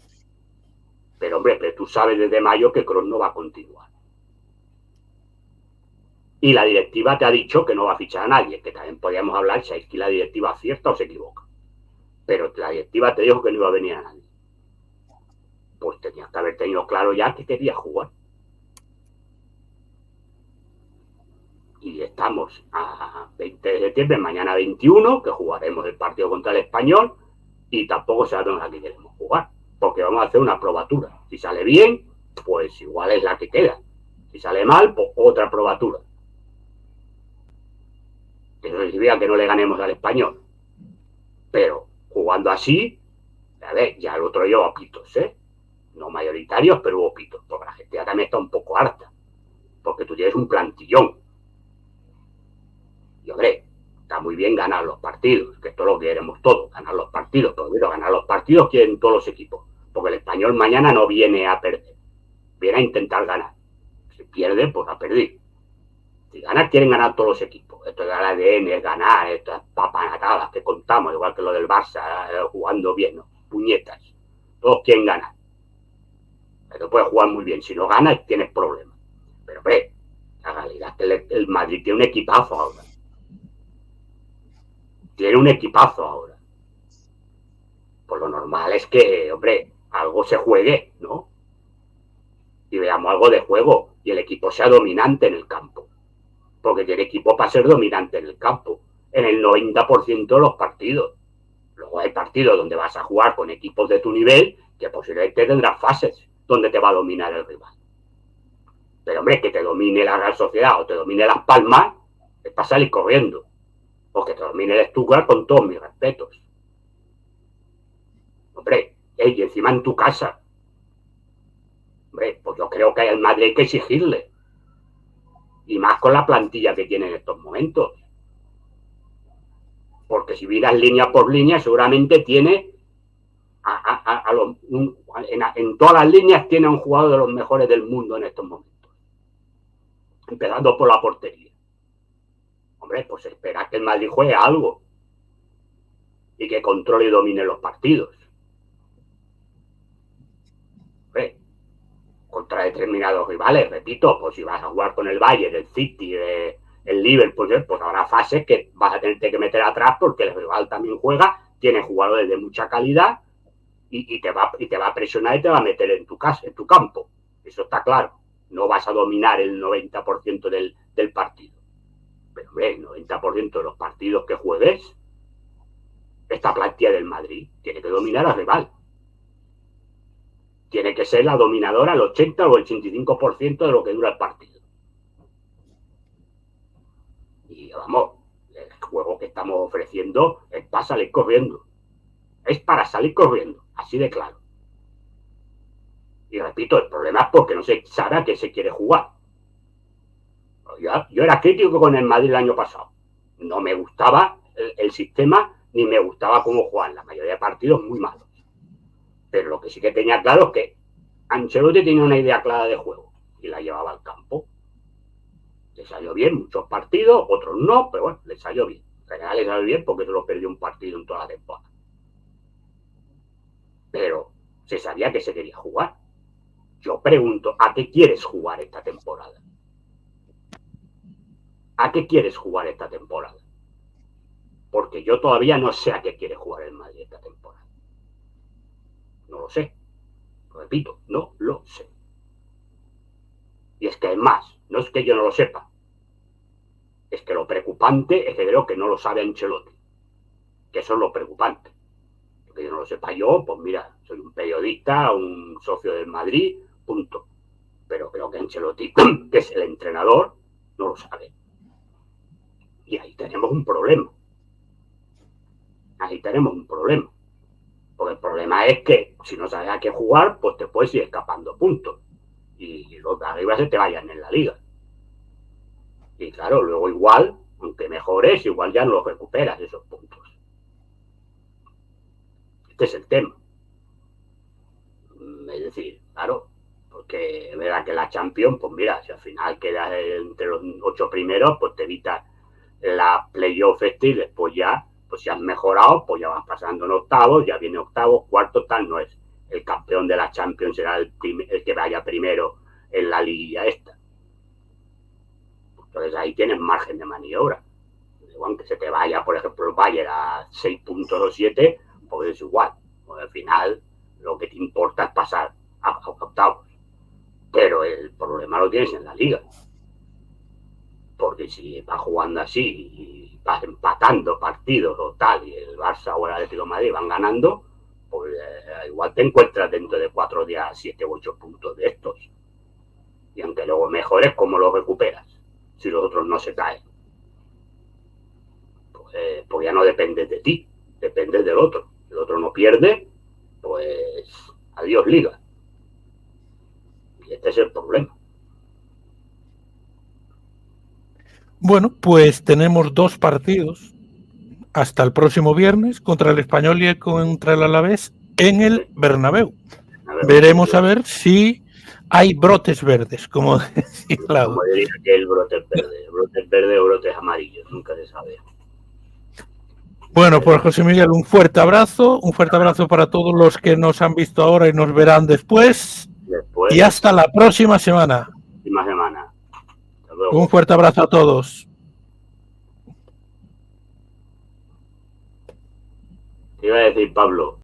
Pero, hombre, pero tú sabes desde mayo que Kroos no va a continuar. Y la directiva te ha dicho que no va a fichar a nadie, que también podríamos hablar si aquí la directiva acierta o se equivoca. Pero la directiva te dijo que no iba a venir a nadie. Pues tenías que haber tenido claro ya que querías jugar. Y estamos a 20 de septiembre, mañana 21, que jugaremos el partido contra el Español, y tampoco sabemos a qué queremos jugar, porque vamos a hacer una probatura. Si sale bien, pues igual es la que queda. Si sale mal, pues otra probatura. Eso significa que no le ganemos al Español. Pero jugando así, a ver, ya el otro lleva pitos, ¿eh? No mayoritarios, pero hubo pitos, porque la gente ya también está un poco harta, porque tú tienes un plantillón. Y hombre, está muy bien ganar los partidos, que esto es lo que queremos todos, ganar los partidos, pero bueno, ganar los partidos quieren todos los equipos, porque el Español mañana no viene a perder, viene a intentar ganar. Si pierde, pues a perder. Si gana, quieren ganar todos los equipos. Esto es el ADN, es ganar, estas papanatadas que contamos, igual que lo del Barça, jugando bien, ¿no? Puñetas. Todos quieren ganar. Pero puedes jugar muy bien. Si no ganas, tienes problemas. Pero ve, la realidad es que el Madrid tiene un equipazo ahora. Tiene un equipazo ahora. Pues lo normal es que, hombre, algo se juegue, ¿no? Y veamos algo de juego y el equipo sea dominante en el campo. Porque tiene equipo para ser dominante en el campo, en el 90% de los partidos. Luego hay partidos donde vas a jugar con equipos de tu nivel que posiblemente tendrás fases donde te va a dominar el rival. Pero, hombre, que te domine la Real Sociedad o te domine Las Palmas, es para salir corriendo. O que te domine el Stuttgart, con todos mis respetos. Hombre, y encima en tu casa. Hombre, pues yo creo que al Madrid hay que exigirle. Y más con la plantilla que tiene en estos momentos. Porque si miras línea por línea, seguramente tiene en todas las líneas tiene a un jugador de los mejores del mundo en estos momentos. Empezando por la portería. Hombre, pues espera que el Madrid juegue algo. Y que controle y domine los partidos. Hombre, contra determinados rivales, repito, pues si vas a jugar con el Bayern, el City, el Liverpool, pues habrá fases que vas a tener que meter atrás porque el rival también juega, tiene jugadores de mucha calidad y te va a presionar y te va a meter en tu casa, en tu campo. Eso está claro. No vas a dominar el 90% del partido. Pero hombre, el 90% de los partidos que juegues, esta plantilla del Madrid tiene que dominar al rival. Tiene que ser la dominadora el 80 o el 85% de lo que dura el partido. Y vamos, el juego que estamos ofreciendo es para salir corriendo. Es para salir corriendo, así de claro. Y repito, el problema es porque no se sabe a qué se quiere jugar. Yo era crítico con el Madrid el año pasado. No me gustaba el sistema ni me gustaba cómo jugaban. La mayoría de partidos muy malos. Pero lo que sí que tenía claro es que Ancelotti tenía una idea clara de juego y la llevaba al campo. Le salió bien muchos partidos, otros no, pero bueno, le salió bien. En general le salió bien porque solo perdió un partido en toda la temporada. Pero se sabía que se quería jugar. Yo pregunto, ¿a qué quieres jugar esta temporada? ¿A qué quieres jugar esta temporada? Porque yo todavía no sé a qué quiere jugar el Madrid esta temporada. No lo sé. Repito, no lo sé. Y es que es más, no es que yo no lo sepa. Es que lo preocupante es que creo que no lo sabe Ancelotti. Que eso es lo preocupante. Que yo no lo sepa yo, pues mira, soy un periodista, un socio del Madrid, punto. Pero creo que Ancelotti, que es el entrenador, no lo sabe. Y ahí tenemos un problema. Ahí tenemos un problema. Porque el problema es que si no sabes a qué jugar, pues te puedes ir escapando puntos. Y los de arriba se te vayan en la liga. Y claro, luego igual, aunque mejores, igual ya no los recuperas esos puntos. Este es el tema. Es decir, claro, porque es verdad que la Champions, pues mira, si al final quedas entre los 8 primeros, pues te evitas la playoff y después ya, pues si has mejorado, pues ya vas pasando en octavos, ya viene octavos, cuartos, tal, no es el campeón de la Champions, será el que vaya primero en la liguilla esta. Entonces ahí tienes margen de maniobra. Aunque se te vaya, por ejemplo, el Bayern a 6 puntos o 7, pues es igual. Pues al final lo que te importa es pasar a octavos. Pero el problema lo tienes en la liga. Porque si vas jugando así y vas empatando partidos o tal, y el Barça o el Atlético de Madrid van ganando, pues igual te encuentras dentro de 4 días 7 u 8 puntos de estos. Y aunque luego mejores, ¿cómo los recuperas? Si los otros no se caen. Pues ya no dependes de ti, dependes del otro. Si el otro no pierde, pues adiós liga. Y este es el problema. Bueno, pues tenemos 2 partidos hasta el próximo viernes contra el Español y contra el Alavés en el Bernabéu. Veremos a ver si hay brotes verdes, como decía Lau. Como diría que el brotes verde o brotes amarillos, nunca se sabe. Bueno, pues José Miguel, un fuerte abrazo para todos los que nos han visto ahora y nos verán después. Y hasta la próxima semana. Hasta luego. Un fuerte abrazo a todos. Te iba a decir, Pablo,